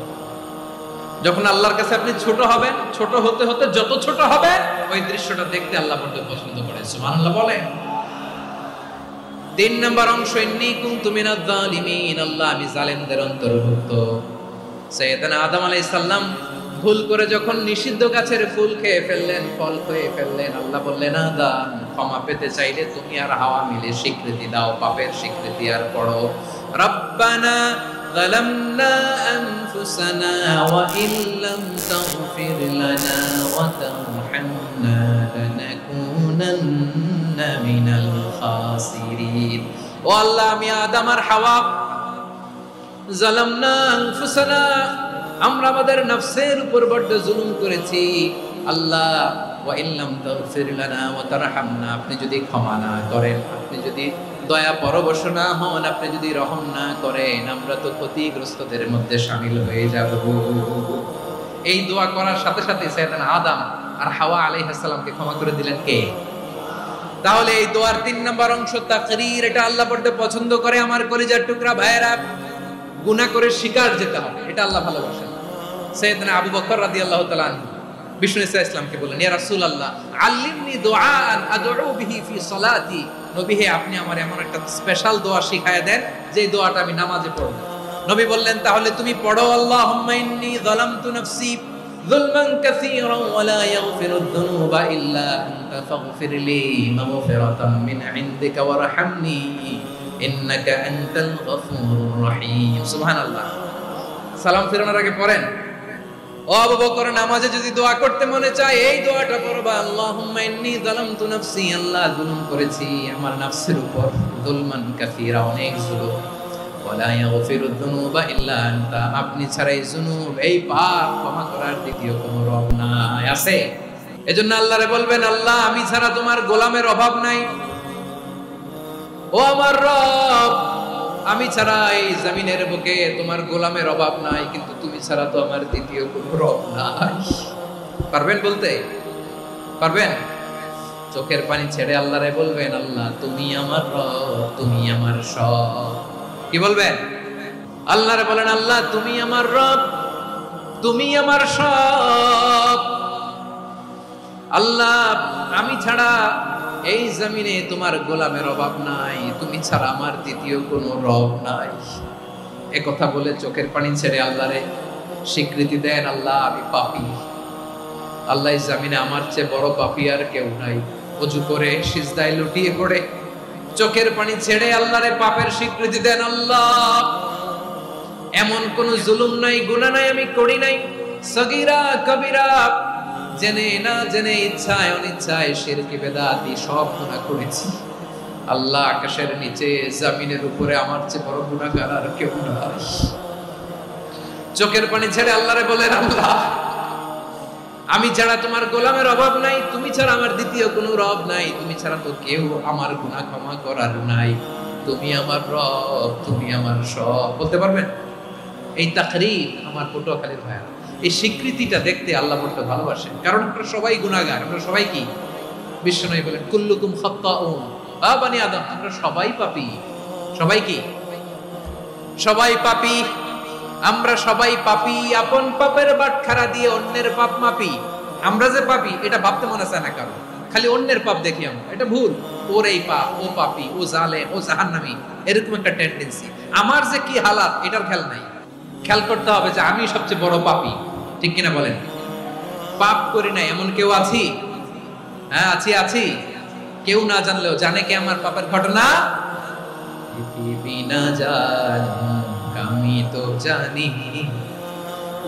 যখন আল্লাহর কাছে আপনি ছোট হবেন, ছোট হতে হতে যত ছোট হবে, ওই দৃশ্যটা দেখতে আল্লাহ বড় পছন্দ করে, সুবহানাল্লাহ বলেন। তিন নম্বর অংশ ইন্নী কুনতু মিনাজ জালিমিন, আল্লাহ আমি জালেমদের অন্তর্ভুক্ত। সাইয়েদনা আদম আলাইহিস সালাম ভুল করে যখন নিষিদ্ধ গাছের ফুল খেয়ে ফেললেন, ফল খেয়ে ফেললেন, আল্লাহ বললেন আদম ক্ষমা পেতে চাইলে তুমি আর হাওয়া মিলে স্বীকৃতি দাও, পাপের স্বীকৃতি আর পড়ো। রব্বানা যালামনা আনফুসানা ওয়া ইল্লাম তাগফির লানা ওয়া তারহামনা লানাকুনান্না মিনাল খাসিরিন। ও আল্লাহ আমি আদম আর হাওয়া যালামনা আনফুসানা, আমরা আমাদের নফসের উপর বড় জুলুম করেছি। আল্লাহ ওয়া ইল্লাম তাগফির লানা ওয়া তারহামনা, আপনি যদি ক্ষমা না করেন, আপনি যদি দয়া পরবশ না হন, আপনি যদি রহম না করেন, আমরা তো ক্ষতিগ্রস্তদের মধ্যে শামিল হয়ে যাব। এই দোয়া করার সাথে সাথে সাইয়েদনা আদম আর হাওয়া আলাইহিস সালামকে ক্ষমা করে দিলেন কে? তাহলে এই দোয়ার 3 নম্বর অংশ তাকরীর, এটা আল্লাহ বড় পছন্দ করে। আমার কলিজার টুকরা ভাইয়েরা, গুনাহ করে শিকার যেতে হবে, এটা আল্লাহ ভালোবাসেন। সাইয়েদনা আবু বকর রাদিয়াল্লাহু তাআলা আনহু বিষ্ণু ইসলামকে বললেন, ইয়া রাসূলুল্লাহ আল্লিমনি দুআআন আদউ বিহি ফি সালাতি, নবী হে আপনি আমার এমন একটা স্পেশাল দোয়া শিখায়া দেন যে দোয়াটা আমি নামাজে পড়ব। নবী বললেন, তাহলে তুমি পড়ো, আল্লাহুম্মা ইন্নী যালামতু নাফসি যুলমান কাসীরান ওয়া লা ইয়াগফিরুদ যুনুবা ইল্লা আনতা ফাগফিরলি মাগফিরাতাম মিন ইনদিকা ওয়ারহামনি ইন্নাকা আনতাল গফুরুর রহিম। সুবহানাল্লাহ। সালাম ফিরানোর আগে পড়েন, ও আবু বকর নামাজে যদি দোয়া করতে মনে চায় এই দোয়াটা পড়বা, আল্লাহুম্মা ইন্নী যালামতু নাফসি, আল্লাহ জুলুম করেছি আমার নফসের উপর, যুলমান কাসীরা অনেক জুলুম, ওয়া লা ইয়াগফিরুদ যুনুবা ইল্লা আনতা, আপনি ছাড়া এই জুনুব, এই পাপ ক্ষমা করার দ্বিতীয় কোনো রব নাই। আছে? এজন্য আল্লাহরে বলবেন, আল্লাহ আমি ছাড়া তোমার গোলামের অভাব নাই, ও আমার রব আমি ছাড়া এই জমিনের বুকে তোমার গোলামের অভাব নাই, কিন্তু তুমি ছাড়া তো আমার দ্বিতীয় কোনো রব নাই। পারবেন বলতে? পারবেন? চোখের পানি ছেড়ে আল্লাহরে বলবেন, আল্লাহ তুমি আমার রব, তুমি আমার সব। কি বলবেন? আল্লাহরে বলেন, আল্লাহ তুমি আমার রব, তুমি আমার সব। আল্লাহ আমি ছাড়া এই জমিনে তোমার গোলামের অভাব নাই, তুমি ছাড়া আমার দ্বিতীয় কোনো রব নাই। এ কথা বলে চোখের পানি ছেড়ে আল্লাহরে স্বীকৃতি দেন, আল্লাহ আমি পাপী, আল্লাহ এই জমিনে আমার চেয়ে বড় পাপী আর কেউ নাই। ওযু করে সিজদায় লুটিয়ে পড়ে চোখের পানি ছেড়ে আল্লাহরে পাপের স্বীকৃতি দেন, আল্লাহ এমন কোন জুলুম নাই, গুনাহ নাই আমি করি নাই, সগীরা কবিরা জেনে না জেনে, ইচ্ছায় অনিচ্ছায়, শিরকি বেদাতি সব গুনাহ করেছি। আল্লাহ আকাশের নিচে জমিনের উপরে আমার চেয়ে বড় গুনাহগার আর কেউ নাই। চোখের পানি ছেড়ে আল্লাহরে বলেন, আল্লাহ আমি ছাড়া তোমার গোলামের অভাব নাই, তুমি ছাড়া আমার দ্বিতীয় কোনো রব নাই, তুমি ছাড়া তো কেউ আমার গুনাহ ক্ষমা করার নাই, তুমি আমার রব, তুমি আমার সব। বলতে পারবেন? এই তাকরীর আমার পটুয়াখালীর ভাইয়া, এই স্বীকৃতিটা দেখতে আল্লাহ বড় ভালোবাসেন, কারণ আমরা সবাই গুনাহগার, আমরা সবাই কি? বিশ্বনবী বলেন কুল্লুকুম খাত্তাউন, বানি আদম আমরা সবাই পাপী। সবাই কি? সবাই পাপী, আমরা সবাই পাপী। আপন পাপের বাটখারা দিয়ে অন্যের পাপ মাপি। আমরা যে পাপী এটা ভাবতে মনে চায় না কারণ, খালি অন্যের পাপ দেখি আমরা, এটা ভুল। ওর এই পাপ, ও পাপী, ও জালেম, ও জাহান্নামী, এরকম একটা টেন্ডেন্সি। আমার যে কি হালাত এটার খেয়াল নাই। খেয়াল করতে হবে যে আমি সবচেয়ে বড় পাপী, ঠিক কিনা বলেন? পাপ করি না এমন কেউ আছি? হ্যাঁ আছি। কেউ না জানলেও জানে কে আমার পাপের ঘটনা? পৃথিবী না জানুক আমি তো জানি,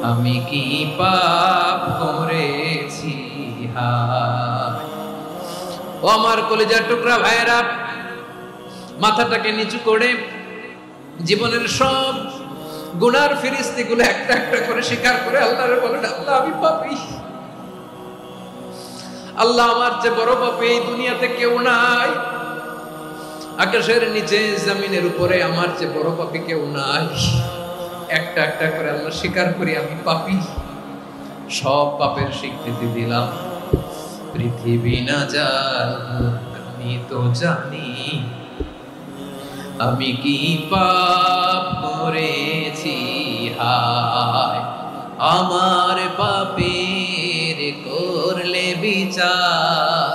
আমি কি পাপ করেছি। ও আমার কলিজার টুকরা ভাইয়েরা, মাথাটাকে নিচু করে জীবনের সব গুনার ফিরিস্তিগুলো একটা একটা করে স্বীকার করে আল্লাহরে বলেন, আল্লাহ আমি পাপী, আল্লাহ আমার যে বড় পাপী এই দুনিয়াতে কেউ নাই, আকাশের নিচে জমিনের উপরে আমার যে বড় পাপী কেউ নাই। একটা একটা করে আল্লাহ স্বীকার করি আমি পাপী, সব পাপের স্বীকৃতি দিলাম। পৃথিবী না জানুক আমি তো জানি, আমি কি পাপ করেছি। হায় আমার পাপের করলে বিচার,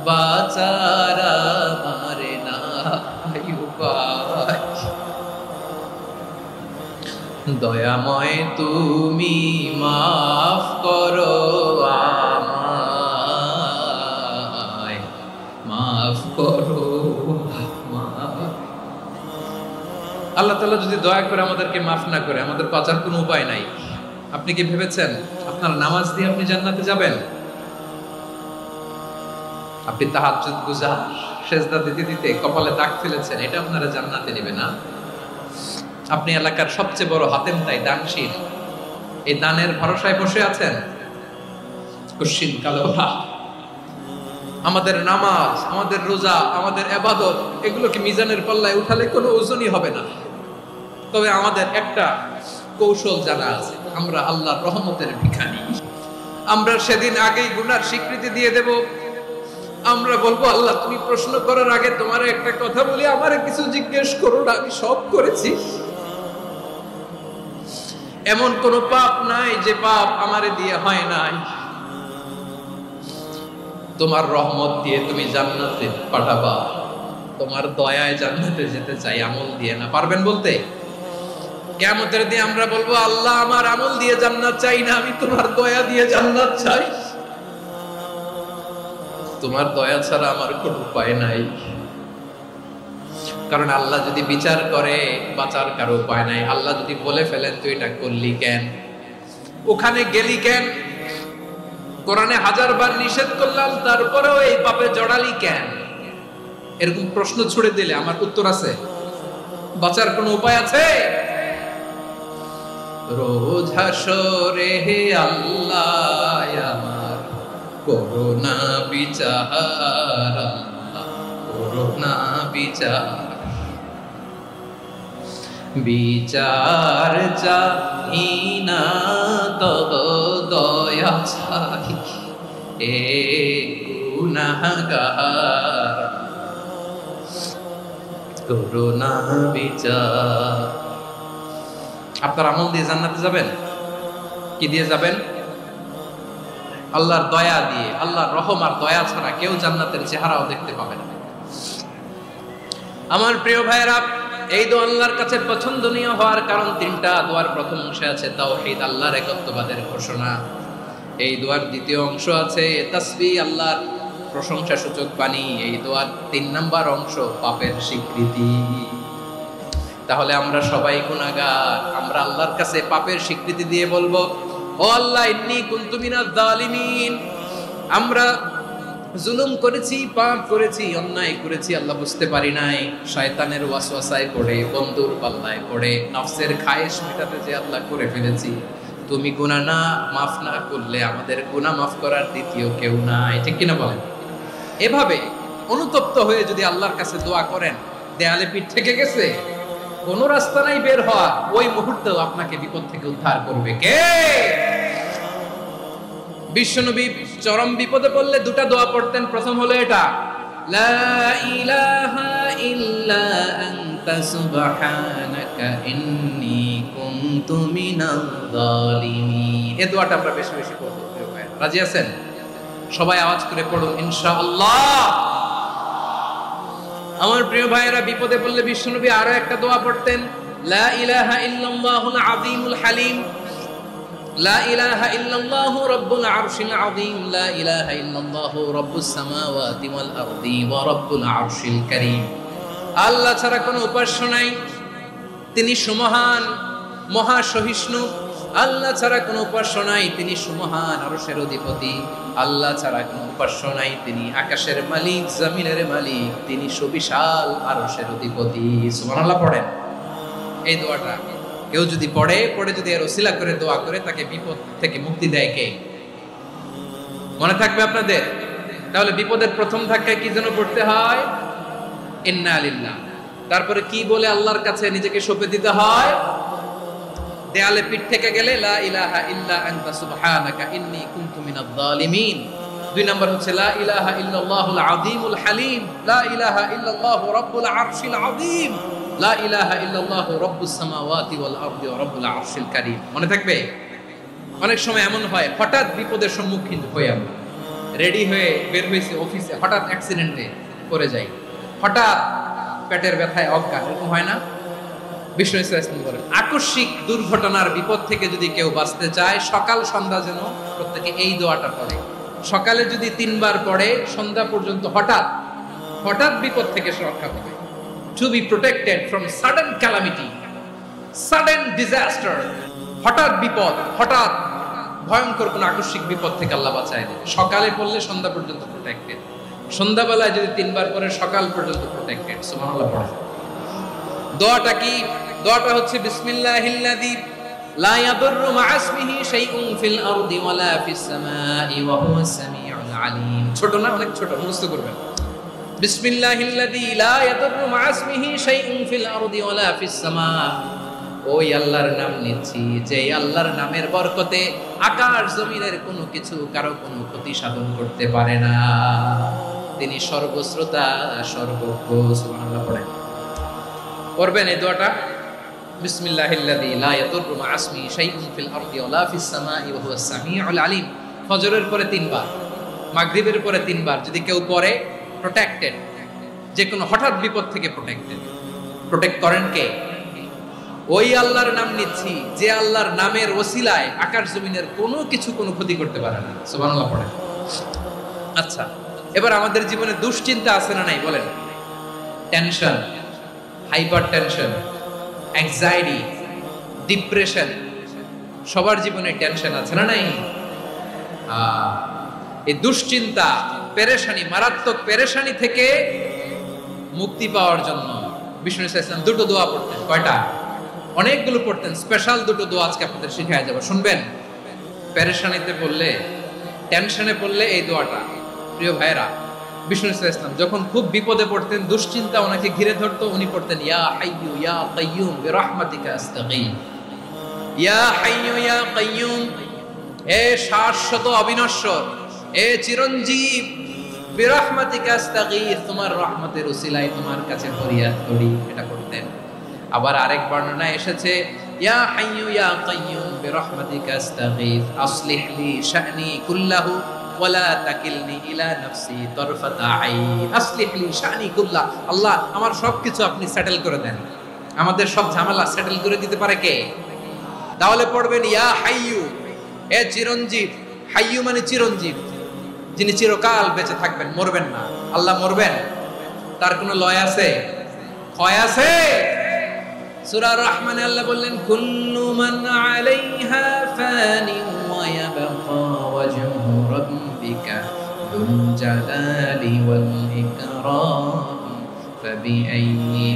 বাঁচার আমার নাই উপায়। দয়াময় তুমি মাফ করো আমায়, মাফ করো। আল্লাহ তাআলা যদি দয়া করে আমাদেরকে মাফ না করে, আমাদের বাঁচার কোনো উপায় নাই। আপনি কি ভেবেছেন আপনার নামাজ দিয়ে আপনি জান্নাতে যাবেন? আপনি তাহাজ্জুদ গুজার, সেজদা দিতে দিতে কপালে দাগ ফেলেছেন, এটা আপনারা জান্নাতে নেবে না। আপনি এলাকার সবচেয়ে বড় হাতেম তাই দানশীল, এই দানের ভরসায় বসে আছেন। কুশ্চিন কালো আমাদের নামাজ, আমাদের রোজা, আমাদের ইবাদত, এগুলোকে মিজানের পাল্লায় উঠালে কোনো ওজনই হবে না। তবে আমাদের একটা কৌশল জানা আছে, আমরা আল্লাহর রহমতের ভিখারি। আমরা সেদিন আগেই গুনার স্বীকৃতি দিয়ে দেব। আমরা বলবো, আল্লাহ তুমি প্রশ্ন করার আগে তোমার একটা কথা বলি, আমারে কিছু জিজ্ঞেস করো না, আমি সব করেছি। এমন কোন পাপ নাই যে পাপ আমারে দিয়ে হয় নাই। তোমার রহমত দিয়ে তুমি জান্নাতে পাঠাবা, তোমার দয়ায় জান্নাতে যেতে চাই, আমল দিয়ে না। পারবেন বলতে? কিয়ামতের দিন আমরা বলবো, আল্লাহ আমার আমল দিয়ে জান্নাত চাই না, আমি তোমার দয়া দিয়ে জান্নাত চাই। তোমার দয়া ছাড়া আমার কোনো উপায় নাই। কারণ আল্লাহ যদি বিচার করে বাঁচার কারো উপায় নাই। আল্লাহ যদি বলে ফেলেন তুই এটা করলি কেন, ওখানে গেলি কেন, কোরআনে 1000 বার নিষেধ করলাম তারপরেও এই পাপে জড়ালি কেন, এরকম প্রশ্ন ছুড়ে দিলে আমার উত্তর আছে? বাঁচার কোনো উপায় আছে? রোজ হাসরে হে আল্লাহ আমার করোনা বিচার, আল্লাহ করোনা বিচার। বিচার চাই না তব দয়া চাই, এ গুনাহগার করোনা বিচার। আপনার আমল দিয়ে জান্নাতে যাবেন? কি দিয়ে যাবেন? আল্লাহর দয়া দিয়ে, আল্লাহর রহম আর দয়া ছাড়া কেউ জান্নাতের চেহারাও দেখতে পাবে না। আমার প্রিয় ভাইরা, এই দোয়া আল্লাহর কাছে পছন্দনীয় হওয়ার কারণ তিনটা। দোয়ার প্রথম অংশে আছে তাওহীদ, আল্লাহর একত্ববাদের ঘোষণা। এই দোয়ার দ্বিতীয় অংশ আছে তাসবিহ, আল্লাহর প্রশংসা সূচক বাণী। এই দোয়ার ৩ নাম্বার অংশ পাপের স্বীকৃতি। তাহলে আমরা সবাই গুনাহগার, আমরা আল্লাহর কাছে পাপের স্বীকৃতি দিয়ে বলবো, ও আল্লাহ, ইন্নী কুনতু মিনাজ জালিমিন, আমরা জুলুম করেছি, পাপ করেছি, অন্যায় করেছি, আল্লাহ বুঝতে পারি নাই, শয়তানের ওয়াসওয়াসায় পড়ে, বন্ধুর পাল্লায় পড়ে, নফসের খায়েশ মেটাতে যে আল্লাহ করে ফেলেছি। তুমি গুনাহ না মাফ না করলে আমাদের গুনাহ মাফ করার দ্বিতীয় কেউ নাই, ঠিক কিনা বলেন? এভাবে অনুতপ্ত হয়ে যদি আল্লাহর কাছে দোয়া করেন, দেয়ালে পিঠ থেকে গেছে, কোন রাস্তা নাই বের হওয়া, ওই মুহূর্তেও আপনাকে বিপদ থেকে উদ্ধার করবে কে? বিশ্বনবী চরম বিপদে পড়লে দুটা দোয়া পড়তেন। প্রথম হলো এটা, লা ইলাহা ইল্লা আনতা সুবহানাকা ইন্নী কুনতু মিনাজ জালিমিন। এই দোয়াটা আমরা বেশি বেশি পড়ব। রাজি আছেন? সবাই আওয়াজ করে পড়ুন ইনশাআল্লাহ। আমার প্রিয় ভাইয়েরা, বিপদে পড়লে বিশ্বনবী আরো একটা দোয়া পড়তেন, লা ইলাহা ইল্লাল্লাহুল আযীমুল হালিম, লা ইলাহা ইল্লাল্লাহু রাব্বুল আরশিল আযীম, লা ইলাহা ইল্লাল্লাহু রাব্বুস সামাওয়াতি ওয়াল আরদি ওয়া রাব্বুল আরশিল কারীম। আল্লাহ ছাড়া কোনো উপাস্য নাই, তিনি সুমহান, মহা সহিষ্ণু। আল্লাহ ছাড়া কোনো উপাস্য নাই, তিনি সুমহান, আরশের অধিপতি। আল্লাহ ছাড়া কোনো উপাস্য নাই, তিনি আকাশের মালিক, জমিনের মালিক, তিনি সুবিশাল, আরশের অধিপতি। সুবহানাল্লাহ পড়েন। এই দোয়াটা কেউ যদি পড়ে যদি এর ওসিলা করে দোয়া করে, তাকে বিপদ থেকে মুক্তি দেয় কে? মনে থাকবে আপনাদের? তাহলে বিপদের প্রথম ধাক্কায় কি যেন পড়তে হয়? ইন্না লিল্লাহ। তারপরে কি বলে আল্লাহর কাছে নিজেকে সঁপে দিতে হয়? দেয়ালে পিঠ থেকে গেলে লা ইলাহা ইল্লা আনতা সুবহানাকা ইন্নী কুনতু মিনাজ জালিমিন। 2 নাম্বার হচ্ছে লা ইলাহা ইল্লাল্লাহুল আযীমুল হালিম, লা ইলাহা ইল্লাল্লাহু রাব্বুল আরশিল আযীম, লা ইলাহা ইল্লাল্লাহু রাব্বুস সামাওয়াতি ওয়াল আরদি ওয়া রাব্বুল আরশিল কারীম। মনে থাকবে? অনেক সময় এমন হয়, হঠাৎ বিপদের সম্মুখীন হই আমরা, রেডি হয়ে বের হইছে অফিসে, হঠাৎ অ্যাক্সিডেন্টে পড়ে যাই, হঠাৎ পেটের ব্যথায় অজ্ঞান, এরকম হয় না? বিষ্ণু ইসলাম বলেন, আকস্মিক দুর্ঘটনার বিপদ থেকে যদি কেউ বাঁচতে চায়, সকাল সন্ধ্যা যেন প্রত্যেকে এই দোয়াটা পড়ে। সকালে যদি 3 বার পড়ে, সন্ধ্যা পর্যন্ত হঠাৎ বিপদ থেকে সে রক্ষা পাবে। To be protected from sudden calamity, sudden disaster, হঠাৎ বিপদ, হঠাৎ ভয়ঙ্কর কোন আকস্মিক বিপদ থেকে আল্লাহ বাঁচায় দেবে। সকালে পড়লে সন্ধ্যা পর্যন্ত প্রোটেক্টেড, সন্ধ্যাবেলায় যদি 3 বার পড়ে সকাল পর্যন্ত প্রোটেক্টেড। সুবহানাল্লাহ পড়ে। দোয়াটা কি? দোয়াটা হচ্ছে বিসমিল্লাহিল্লাযী লা ইয়াদুররু মা ইসমিহি শাইউন ফিল আরদি ওয়ালা ফিস সামাই ওয়া হুয়াস সামিউল আলীম। ছোট না? অনেক ছোট, মুখস্থ করবেন। বিসমিল্লাহিল্লাযী লা ইয়াদুররু মা ইসমিহি শাইউন ফিল আরদি ওয়ালা ফিস সামা। ওই আল্লাহর নাম নিচ্ছি, যে আল্লাহর নামের বরকতে আকাশ জমিনের কোনো কিছু কারো কোনো ক্ষতি সাধন করতে পারে না। তিনি সর্বশ্রোতা, সর্বজ্ঞ। সুবহানাল্লাহ পড়েন। পড়বেন এই দোয়াটা, বিসমিল্লাহিল্লাযী লা ইয়াদুররু মা ইসমিহি শাইউন ফিল আরদি ওয়ালা ফিস সামাই ওয়া হুয়াস সামিউল আলীম। ফজরের পরে 3 বার, মাগরিবের পরে 3 বার যদি কেউ পড়ে, প্রোটেক্টেড, যে কোনো হঠাৎ বিপদ থেকে প্রোটেক্ট করেন কে? ওই আল্লাহর নাম নিচ্ছি, যে আল্লাহর নামের ওসিলায় আকাশ জমিনের কোনো কিছু কোনো ক্ষতি করতে পারে না। সুবহানাল্লাহ পড়েন। আচ্ছা, এবার আমাদের জীবনে দুশ্চিন্তা আছে না নাই বলেন? Tension, hyper tension, anxiety, depression, সবার জীবনে টেনশন আছে না নাই? এই দুশ্চিন্তা, পেরেশানি, মারাত্মক পেরেশানি থেকে মুক্তি পাওয়ার জন্য বিষ্ণু ইসলাম 2টো দোয়া পড়তেন। কয়টা? অনেকগুলো পড়তেন। স্পেশাল 2টো দোয়া আজকে আপনাদের শিখায় যাব, শুনবেন। পেরেশানিতে পড়লে, টেনশনে পড়লে এই দোয়াটা। প্রিয় ভাইরা, বিষ্ণু ইসলাম যখন খুব বিপদে পড়তেন, দুশ্চিন্তা ওনাকে ঘিরে ধরতো, উনি পড়তেন ইয়া হাইয়ু ইয়া কাইয়ুম বিরহমাতিকা আস্তাগীথ। ইয়া হাইয়ু ইয়া কাইয়ুম, হে শাশ্বত অবিনশ্বর, হে চিরঞ্জীব, বিরহমাতিকা আস্তাগীথ, তোমার রহমতের উসিলায় তোমার কাছে ফরিয়াদ করি। এটা করতেন। আবার আরেক বর্ণনায় এসেছে ইয়া হাইয়ু ইয়া কাইয়ুম বিরহমাতিকা আস্তাগীথ আসলিহ লি শা'নি কুল্লাহু ওয়ালা তাকিলনি ইলা নাফসি তারফাতা আইন। আসলিহ লি শা'নি কুল্লাহ, আল্লাহ আমার সবকিছু আপনি সেটেল করে দেন, আমাদের সব ঝামেলা সেটেল করে দিতে পারে কে? তাহলে পড়বেন ইয়া হাইয়ু, এ চিরঞ্জীব। হাইয়ু মানে চিরঞ্জীব, যিনি চিরকাল বেঁচে থাকবেন, মরবেন না। আল্লাহ মরবেন? তার কোনো লয় আছে? ক্ষয় আছে? সূরা রহমানে আল্লাহ বললেন কুল্লু মান আলাইহা ফানি ওয়া ইয়াবকা ওয়াজহু রাব্বিকা যুল জালালি ওয়াল ইকরাম ফাবিআইয়ি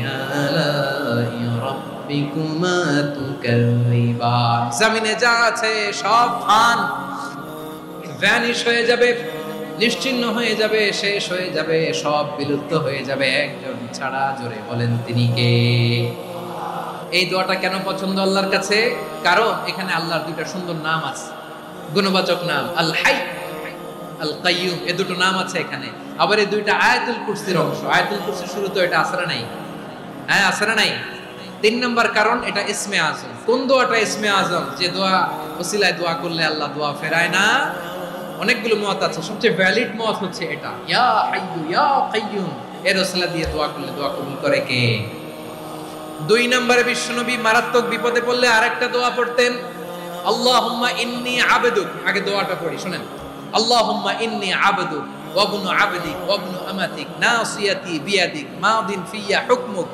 আলাই রাব্বিকুমা তুকাযযিবান। জমিনে যা আছে সব ভ্যানিশ হয়ে যাবে, নিশ্চিহ্ন হয়ে যাবে, শেষ হয়ে যাবে, সব বিলুপ্ত হয়ে যাবে, একজন ছাড়া। জোরে বলেন তিনি কে? এই দোয়াটা কেন পছন্দ আল্লাহর কাছে? কারণ এখানে আল্লাহর দুইটা সুন্দর নাম আছে, গুণবাচক নাম, আল হাই, আল কাইয়ুম, এই দুটো নাম আছে এখানে। আবার এই দুইটা আয়াতুল কুরসির অংশ। আয়াতুল কুরসির শুরু তো এটা আসরা নাই? হ্যাঁ, আসরা নাই। 3 নম্বর কারণ, এটা ইসমে আজম। কোন দোয়াটা ইসমে আজম? যে দোয়া ওসিলায় দোয়া করলে আল্লাহ দোয়া ফেরায় না। অনেকগুলো মত আছে, সবচেয়ে ভ্যালিড মত হচ্ছে এটা, ইয়া হাইয়ু ইয়া কাইয়ুম, এর ওসিলা দিয়ে দোয়া করলে দোয়া কবুল করে কে? 2 নম্বরে বিশ্বনবী মারাত্মক বিপদে পড়লে আরেকটা দোয়া পড়তেন, আল্লাহুম্মা ইন্নী আবদুক। আগে দোয়াটা পড়ি, শুনেন। আল্লাহুম্মা ইন্নী আবদুক ওয়া ইবনু আবদিক ওয়া ইবনু আমাতিক নাসিয়াতি বিয়াদিক মাদিন ফিয়া হুকমুক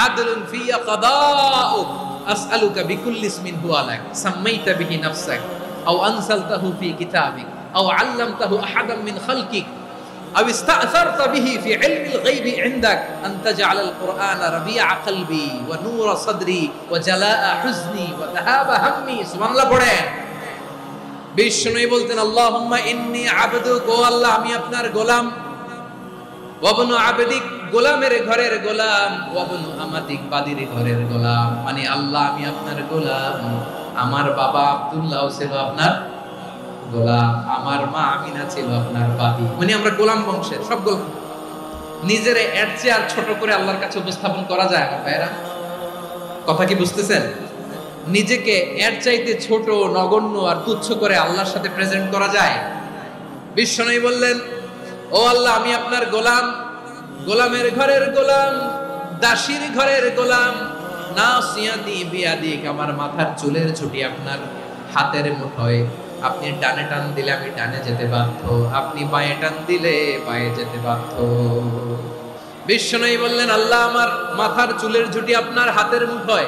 আদলুন ফিয়া কাদাউক আসআলুকা বিকুল্লি ইসমিন হুয়া লাক সাম্মাইতা বিহি নাফসাক আও আনসালতাহু ফি কিতাবিক আও আল্লামতাহু আহাদাম মিন খালকিক أو استأثرت به في علم الغيب عندك أن تجعل القرآن ربيع قلبي ونور صدري وجلاء حزني وذهاب همي। سبحان الله পড়েন। বিষ্ণুই বলতেন আল্লাহুম্মা ইন্নী আবদুক, ও আল্লাহ আমি আপনার গোলাম, ওয়া ইবনু আবদিক, গোলামের ঘরের গোলাম, ওয়া ইবনু আমাতিক, বাদীর ঘরের গোলাম। মানে আল্লাহ আমি আপনার গোলাম, আমার বাবা আব্দুল্লাহ ছিল আপনার গোলাম, আমার মা আমিনা ছিল আপনার বাদী। মানে আমরা গোলাম বংশের, সব গোলাম। নিজের এর চেয়ে আর ছোট করে আল্লাহর কাছে উপস্থাপন করা যায় আমার ভাইরা? কথা কি বুঝতেছেন? নিজেকে এর চাইতে ছোট, নগণ্য আর তুচ্ছ করে আল্লাহর সাথে প্রেজেন্ট করা যায়? বিশ্বনবী বললেন, ও আল্লাহ আমি আপনার গোলাম, গোলামের ঘরের গোলাম, দাসীর ঘরের গোলাম, নাসিয়াতি বিয়াদিক, আমার মাথার চুলের ছুটি আপনার হাতের মুঠোয়। আপনি ডানে টান দিলে আমি ডানে যেতে বাধ্য, আপনি বাঁয়ে টান দিলে বাঁয়ে যেতে বাধ্য। বিশ্বনবী বললেন, আল্লাহ আমার মাথার চুলের ঝুঁটি আপনার হাতের মুঠোয়।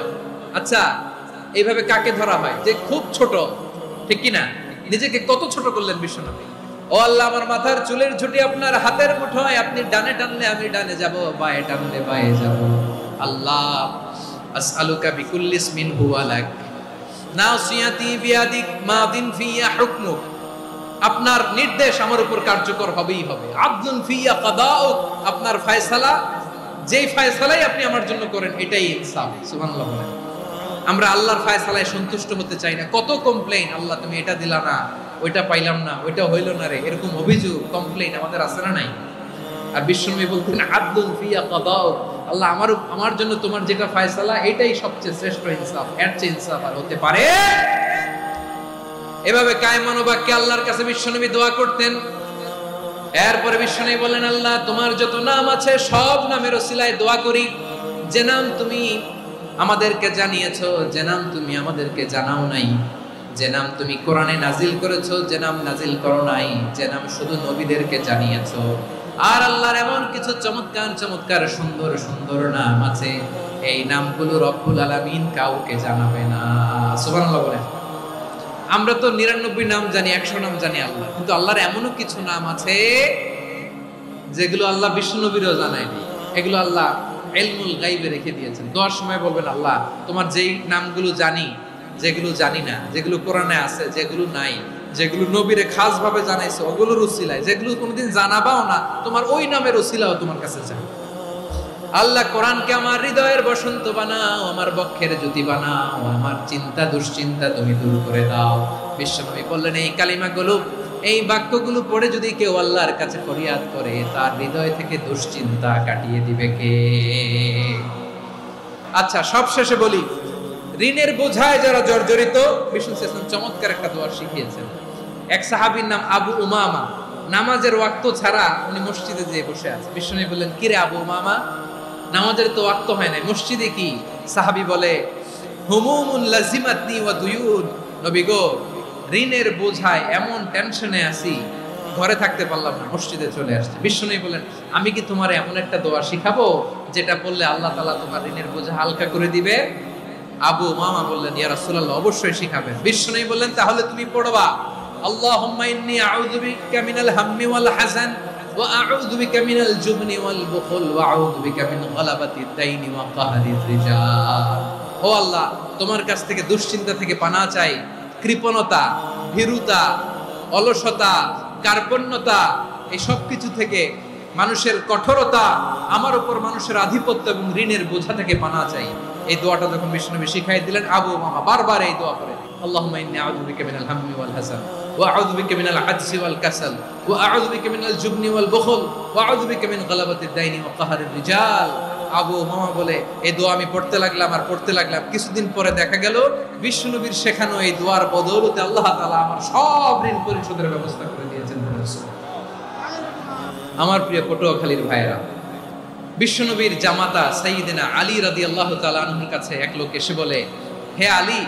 আচ্ছা, এইভাবে কাকে ধরা হয়? যে খুব ছোট, ঠিক কি না? নিজেকে কত ছোট করলেন বিশ্বনবী। ও আল্লাহ আমার মাথার চুলের ঝুঁটি আপনার হাতের মুঠোয়, আপনি ডানে টানলে আমি ডানে যাব, বাঁয়ে টানলে বাঁয়ে যাব। আল্লাহ আসআলুকা বিকুল্লি ইসমিন হুয়া লাক নাসিয়াতি বিয়াদিক মাদিন ফিয়া হুকমুক, আপনার নির্দেশ আমার উপর কার্যকর হবেই হবে। আদলুন ফিয়া কাদাউক, আপনার ফয়সালা, যেই ফয়সালাই আপনি আমার জন্য করেন এটাই ইনসাফ। সুবহানাল্লাহ বলেন। আমরা আল্লাহর ফয়সালায় সন্তুষ্ট হতে চাই না। কত কমপ্লেইন, আল্লাহ তুমি এটা দিলা না, ওইটা পাইলাম না, ওইটা হইল না রে, এরকম অভিযোগ, কমপ্লেইন আমাদের আছে না নাই? আর বিশ্বনবী বলতেন আদলুন ফিয়া কাদাউক, আল্লাহ আমার জন্য তোমার যেটা ফয়সালা এটাই সবচেয়ে শ্রেষ্ঠ ইনসাফ, এর চেয়ে ইনসাফ আর হতে পারে? এভাবে কায়মান বাক্যে আল্লাহর কাছে বিশ্বনবী দোয়া করতেন। এরপরে বিশ্বনবী বলেন, আল্লাহ তোমার যত নাম আছে সব নামের ওসিলায় দোয়া করি, যে নাম তুমি আমাদেরকে জানিয়েছো, যে নাম তুমি আমাদেরকে জানাও নাই, যে নাম তুমি কোরআনে নাজিল করেছো, যে নাম নাজিল করো নাই, যে নাম শুধু নবীদেরকে জানিয়েছো। আর আল্লাহর এমন কিছু চমৎকার চমৎকার সুন্দর সুন্দর নাম আছে, এই নামগুলো রব্বুল আলামিন কাউকে জানাবে না। সুবহানাল্লাহ বলেন। আমরা তো 99 নাম জানি, 100 নাম জানি আল্লাহ, কিন্তু আল্লাহর এমনও কিছু নাম আছে যেগুলো আল্লাহ বিষ্ণু নবীরও জানায়নি। এগুলো আল্লাহ ইলমুল গায়বে রেখে দিয়েছেন। দোয়ার সময় বলবেন, আল্লাহ তোমার যেই নামগুলো জানি, যেগুলো জানি না, যেগুলো কোরআনে আছে, যেগুলো নাই, যেগুলো নবীরে খাস ভাবে জানাইছো ওগুলোর উসিলায়, যেগুলো কোনোদিন জানাবাও না, তোমার ওই নামের উসিলাও তোমার কাছে চাই। আল্লাহ কোরআনকে আমার হৃদয়ের বসন্ত বানাও, আমার বক্ষের জ্যোতি বানাও, আমার চিন্তা দুশ্চিন্তা তুমি দূর করে দাও। বিশ্বনবী বললেন, এই কালিমাগুলো, এই বাক্যগুলো পড়ে যদি কেউ আল্লাহর কাছে ফরিয়াদ করে, তার হৃদয় থেকে দুশ্চিন্তা কাটিয়ে দিবে কে? আচ্ছা, সব শেষে বলি, ঋণের বোঝায় যারা জর্জরিত, বিষ্ণু ইসলাম চমৎকার একটা দোয়া শিখিয়েছেন। এক সাহাবীর নাম আবু উমামা, নামাজের ওয়াক্ত ছাড়া উনি মসজিদে যেয়ে বসে আছে। বিষ্ণু বললেন, কিরে আবু উমামা, নামাজের তো ওয়াক্ত হয় না, মসজিদে কি? সাহাবী বলে, হুমুমুন লাজিমাতনি ওয়া দুয়ুন, নবী গো, ঋণের বোঝায় এমন টেনশনে আছি, ঘরে থাকতে পারলাম না, মসজিদে চলে আসছে। বিষ্ণু বলেন, আমি কি তোমার এমন একটা দোয়া শিখাবো যেটা বললে আল্লাহ তাআলা তোমার ঋণের বোঝা হালকা করে দিবে? আবু উমামা বললেন, ইয়া রাসূলুল্লাহ, অবশ্যই শিখাবেন। বিষ্ণু বললেন, তাহলে তুমি পড়বা, আল্লাহুম্মা ইন্নী আউযু বিকা মিনাল হাম্মি ওয়াল হাযান ওয়া আউযু বিকা মিনাল জুবনি ওয়াল বুখল ওয়া আউযু বিকা মিন গালাবাতিদ দাইনি ওয়া কাহরির রিজাল। ও আল্লাহ, তোমার কাছ থেকে দুশ্চিন্তা থেকে পানাহ চাই, কৃপণতা, ভীরুতা, অলসতা, কার্পণ্যতা, এই সব কিছু থেকে, মানুষের কঠোরতা, আমার উপর মানুষের আধিপত্য এবং ঋণের বোঝা থেকে পানাহ চাই। এই দোয়াটা যখন বিষ্ণু শিখাই দিলেন, আবু উমামা বারবার এই দোয়া করেন, আল্লাহুম্মা ইন্নী আউযু বিকা মিনাল হাম্মি ওয়াল হাযান ওয়া আউযু বিকা মিনাল আজজি ওয়াল কাসাল ওয়া আউযু বিকা মিনাল জুবনি ওয়াল বুখল ওয়া আউযু বিকা মিন গালাবাতিদ দাইনি ওয়া কাহরির রিজাল। আবু উমামা বলে, এই দোয়া আমি পড়তে লাগলাম। কিছুদিন পরে দেখা গেল বিষ্ণু নবীর শেখানো এই দোয়ার বদৌলতে আল্লাহ তাআলা আমার সব ঋণ পরিশোধের ব্যবস্থা করে দিয়েছেন। আমার প্রিয় পটুয়াখালীর ভাইয়েরা, বিশ্বনবীর জামাতা সাইয়্যিদিনা আলী রাদিয়াল্লাহু তাআলা আনহুর কাছে এক লোক এসে বলে, হে আলী,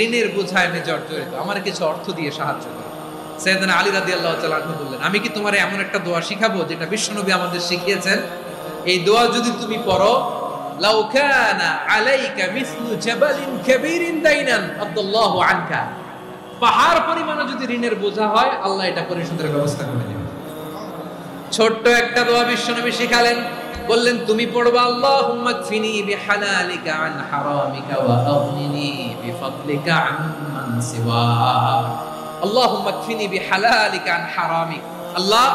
ঋণের বোঝায় আমি জর্জরিত, আমার কিছু অর্থ দিয়ে সাহায্য করো। সাইয়্যিদিনা আলী রাদিয়াল্লাহু তাআলা আনহু বললেন, আমি কি তোমারে এমন একটা দোয়া শিখাবো যেটা বিশ্বনবী আমাদের শিখিয়েছেন? এই দোয়া যদি তুমি পড়ো, লাউ কানা আলাইকা মিসলু জাবালিন কাবীরিন দাইনান আদাল্লাহু আনকা, পাহাড় পরিমাণে যদি ঋণের বোঝা হয়, আল্লাহ এটা পরিশোধের ব্যবস্থা করে দিবেন। ছোট্ট একটা দোয়া বিশ্বনবী শিখালেন, বললেন, তুমি পড়বা, আল্লাহুম্মা কফিনি বিহালালিকা আন হারামিকা ওয়া আগনিনি বিফাদলিকা আম্মান সিওয়াক। আল্লাহুম্মা কফিনি বিহালালিকা আন হারামিক, আল্লাহ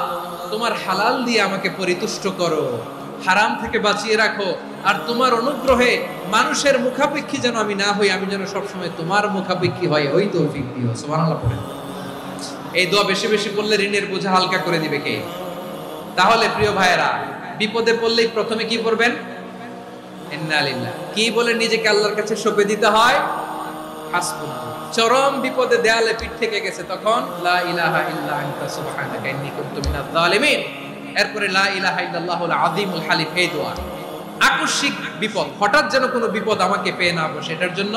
তোমার হালাল দিয়ে আমাকে পরিতুষ্ট করো, হারাম থেকে বাঁচিয়ে রাখো, আর তোমার অনুগ্রহে মানুষের মুখাপেক্ষী যেন আমি না হই, আমি যেন সবসময় তোমার মুখাপেক্ষী হই, ওই তৌফিক দিও। সুবহানাল্লাহ পড়েন। এই দোয়া বেশি বেশি পড়লে ঋণের বোঝা হালকা করে দিবে কে? তাহলে প্রিয় ভাইয়েরা, বিপদে পড়লেই প্রথমে কি করবেন? ইন্না লিল্লাহ, কি বলে নিজেকে আল্লাহর কাছে সঁপে দিতে হয়? হাসবুনাল্লাহ। চরম বিপদে দেয়ালে পিঠ থেকে গেছে, তখন লা ইলাহা ইল্লা আনতা সুবহানাকা ইন্নী কুনতু মিনাজ জালিমিন। এরপরে লা ইলাহা ইল্লাল্লাহুল আযীমুল হালিম, এই দোয়া। আকস্মিক বিপদ, হঠাৎ যেন কোনো বিপদ আমাকে পেয়ে না বসে, এটার জন্য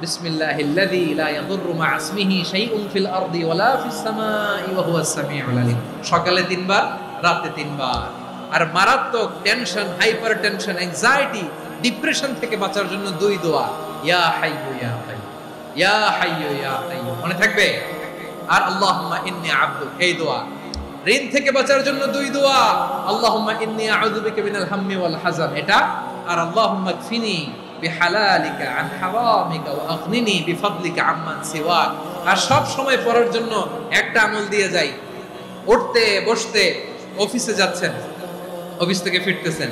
বিসমিল্লাহিল্লাযী লা ইয়াদুররু মা ইসমিহি শাইউন ফিল আরদি ওয়ালা ফিস সামাই ওয়া হুয়াস সামিউল আলীম। সকালে 3 বার, রাতে 3 বার। আর মারাত্মক tension, hyper tension, anxiety, depression থেকে বাঁচার জন্য 2 দোয়া, ইয়া হাইয়্যু ইয়া কাইয়্যুম, ইয়া হাইয়্যু ইয়া কাইয়্যুম, মনে থাকবে? আর আল্লাহুম্মা ইন্নী আবদুক, এই দোয়া। ঋণ থেকে বাঁচার জন্য 2 দোয়া, আল্লাহুম্মা ইন্নী আউযু বিকা মিনাল হাম্মি ওয়াল হাযান, এটা। আর আল্লাহুম্মা কফিনি বিহালালিকা আন হারামিকা ওয়া আগনিনি বিফাদলিকা আম্মান সিওয়াক। আর সব সময় পড়ার জন্য একটা আমল দিয়ে যাই, উঠতে বসতে, অফিসে যাচ্ছেন, অফিস থেকে ফিরতেছেন,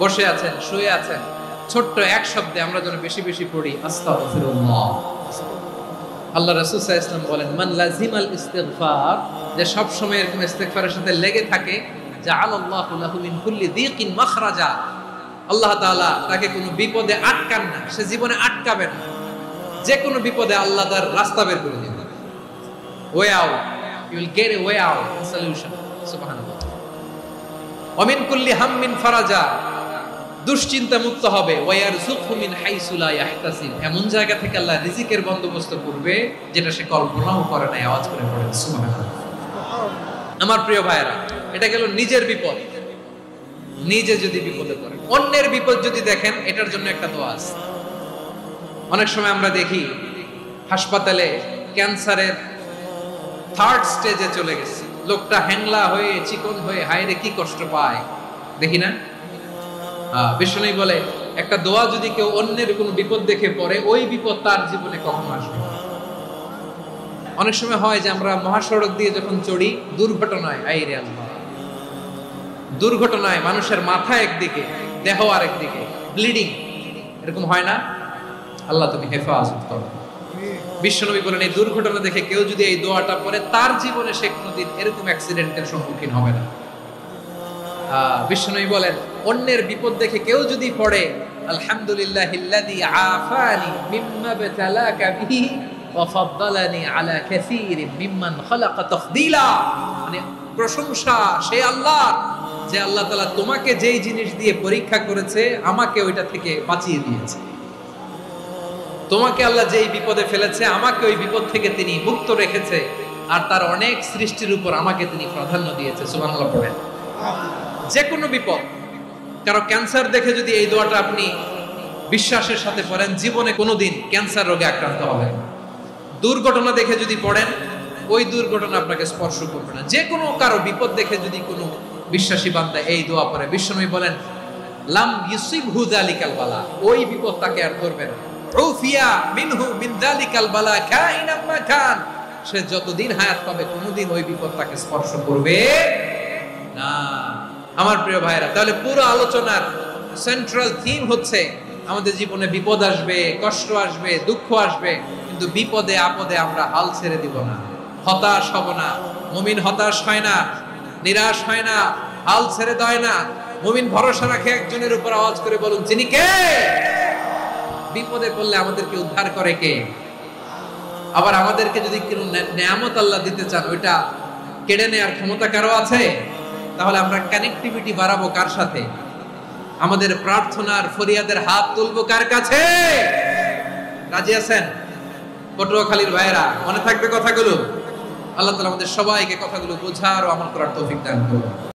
বসে আছেন, শুয়ে আছেন, ছোট্ট এক শব্দে আমরা যেন বেশি বেশি পড়ি, আস্তাগফিরুল্লাহ। আল্লাহ রাসূল সাল্লাল্লাহু আলাইহি ওয়াসাল্লাম বলেন, মান লাজিমাল ইস্তিগফার, যে সব সময় এরকম ইস্তিগফারের সাথে লেগে থাকে, জাআলাল্লাহু লাহু মিন কুল্লি যিকিন মাখরাজা, আল্লাহ তাআলা তাকে কোনো বিপদে আটকান না, সে জীবনে আটকাবে না, যে কোনো বিপদে আল্লাহ তার রাস্তা বের করে দিবেন। Way out, you will get a way out, solution. সুবহানাল্লাহ। ওয়া মিন কুল্লি হাম্মিন ফারাজা, দুশ্চিন্তা মুক্ত হবে। ওয়া ইয়ারযুকহু মিন হাইসু লা ইয়াহতাসিব, এমন জায়গা থেকে আল্লাহ রিজিকের বন্দোবস্ত করবে যেটা সে কল্পনাও করে না। আওয়াজ করে পড়েন সুবহানাল্লাহ। আমার প্রিয় ভাইয়েরা, এটা গেল নিজের বিপদ। নিজে যদি বিপদে পড়েন, অন্যের বিপদ যদি দেখেন, এটার জন্য একটা দোয়া আছে। অনেক সময় আমরা দেখি হাসপাতালে ক্যান্সারের 3rd স্টেজে চলে গেছে, লোকটা হ্যাংলা হয়ে, চিকন হয়ে, হায়রে কি কষ্ট পায়, দেখি না? বিষ্ণু বলে, একটা দোয়া যদি কেউ অন্যের কোনো বিপদ দেখে পড়ে, ওই বিপদ তার জীবনে কখনো আসবে না। অনেক সময় হয় যে আমরা মহাসড়ক দিয়ে যখন চড়ি, দুর্ঘটনায়, আইরে আল্লাহ, দুর্ঘটনায় মানুষের মাথা একদিকে, দেহ আরেকদিকে, ব্লিডিং, এরকম হয় না? আল্লাহ তুমি হেফাজত করো। বিশ্বনবী বলেন, এই দুর্ঘটনা দেখে কেউ যদি এই দোয়াটা পড়ে, তার জীবনে সে কোনোদিন এরকম অ্যাক্সিডেন্টের সম্মুখীন হবে না। বিশ্বনবী বলেন, অন্যের বিপদ দেখে কেউ যদি পড়ে, আলহামদুলিল্লাহিল্লাযী আফানি মিম্মা বতালাকা বিহি ওয়া ফাদ্দালানি আলা কাসীরিন মিম্মান খালাকা তাফদীলা। মানে প্রশংসা সেই আল্লাহ, যে আল্লাহ তাআলা তোমাকে যেই জিনিস দিয়ে পরীক্ষা করেছে আমাকে ওইটা থেকে বাঁচিয়ে দিয়েছে। তোমাকে আল্লাহ যেই বিপদে ফেলেছে আমাকে ওই বিপদ থেকে তিনি মুক্ত রেখেছে, আর তার অনেক সৃষ্টির উপর আমাকে তিনি প্রাধান্য দিয়েছে। সুবহানাল্লাহ পড়েন। যে কোনো বিপদ, কারো ক্যান্সার দেখে যদি এই দোয়াটা আপনি বিশ্বাসের সাথে পড়েন, জীবনে কোনোদিন ক্যান্সার রোগে আক্রান্ত হবেন না। দুর্ঘটনা দেখে যদি পড়েন, ওই দুর্ঘটনা আপনাকে স্পর্শ করবে না। যে কোনো কারো বিপদ দেখে যদি কোনো বিশ্বাসী বান্দা এই দোয়া পড়ে, বিশ্বনবী বলেন লাম ইউসিবহু যালিকাল বালা, ওই বিপদ তাকে আর ধরবে না। উফিয়া মিনহু মিন যালিকাল বালা কাইনাম মা কান, সে যতদিন হায়াত পাবে কোনোদিন ওই বিপদ তাকে স্পর্শ করবে না। আমার প্রিয় ভাইরা, তাহলে পুরো আলোচনার সেন্ট্রাল থিম হচ্ছে আমাদের জীবনে বিপদ আসবে, কষ্ট আসবে, দুঃখ আসবে, কিন্তু বিপদে আপদে আমরা হাল ছেড়ে দিব না, হতাশ হব না। মুমিন হতাশ হয় না, নিরাশ হয় না, হাল ছেড়ে দেয় না। মুমিন ভরসা রাখে একজনের উপর। আওয়াজ করে বলুন, যিনি কে? বিপদে পড়লে আমাদেরকে উদ্ধার করে কে? আবার আমাদেরকে যদি কোনো নেয়ামত আল্লাহ দিতে চান, ওইটা কেড়ে নেওয়ার ক্ষমতা কারো আছে? তাহলে আমরা কানেক্টিভিটি বাড়াবো কার সাথে? আমাদের প্রার্থনার ফরিয়াদের হাত তুলবো কার কাছে? রাজি আছেন পটুয়াখালীর ভাইয়েরা? মনে থাকবে কথাগুলো। আল্লাহ তাআলা আমাদের সবাইকে কথাগুলো বোঝার ও আমল করার তৌফিক দান করুন।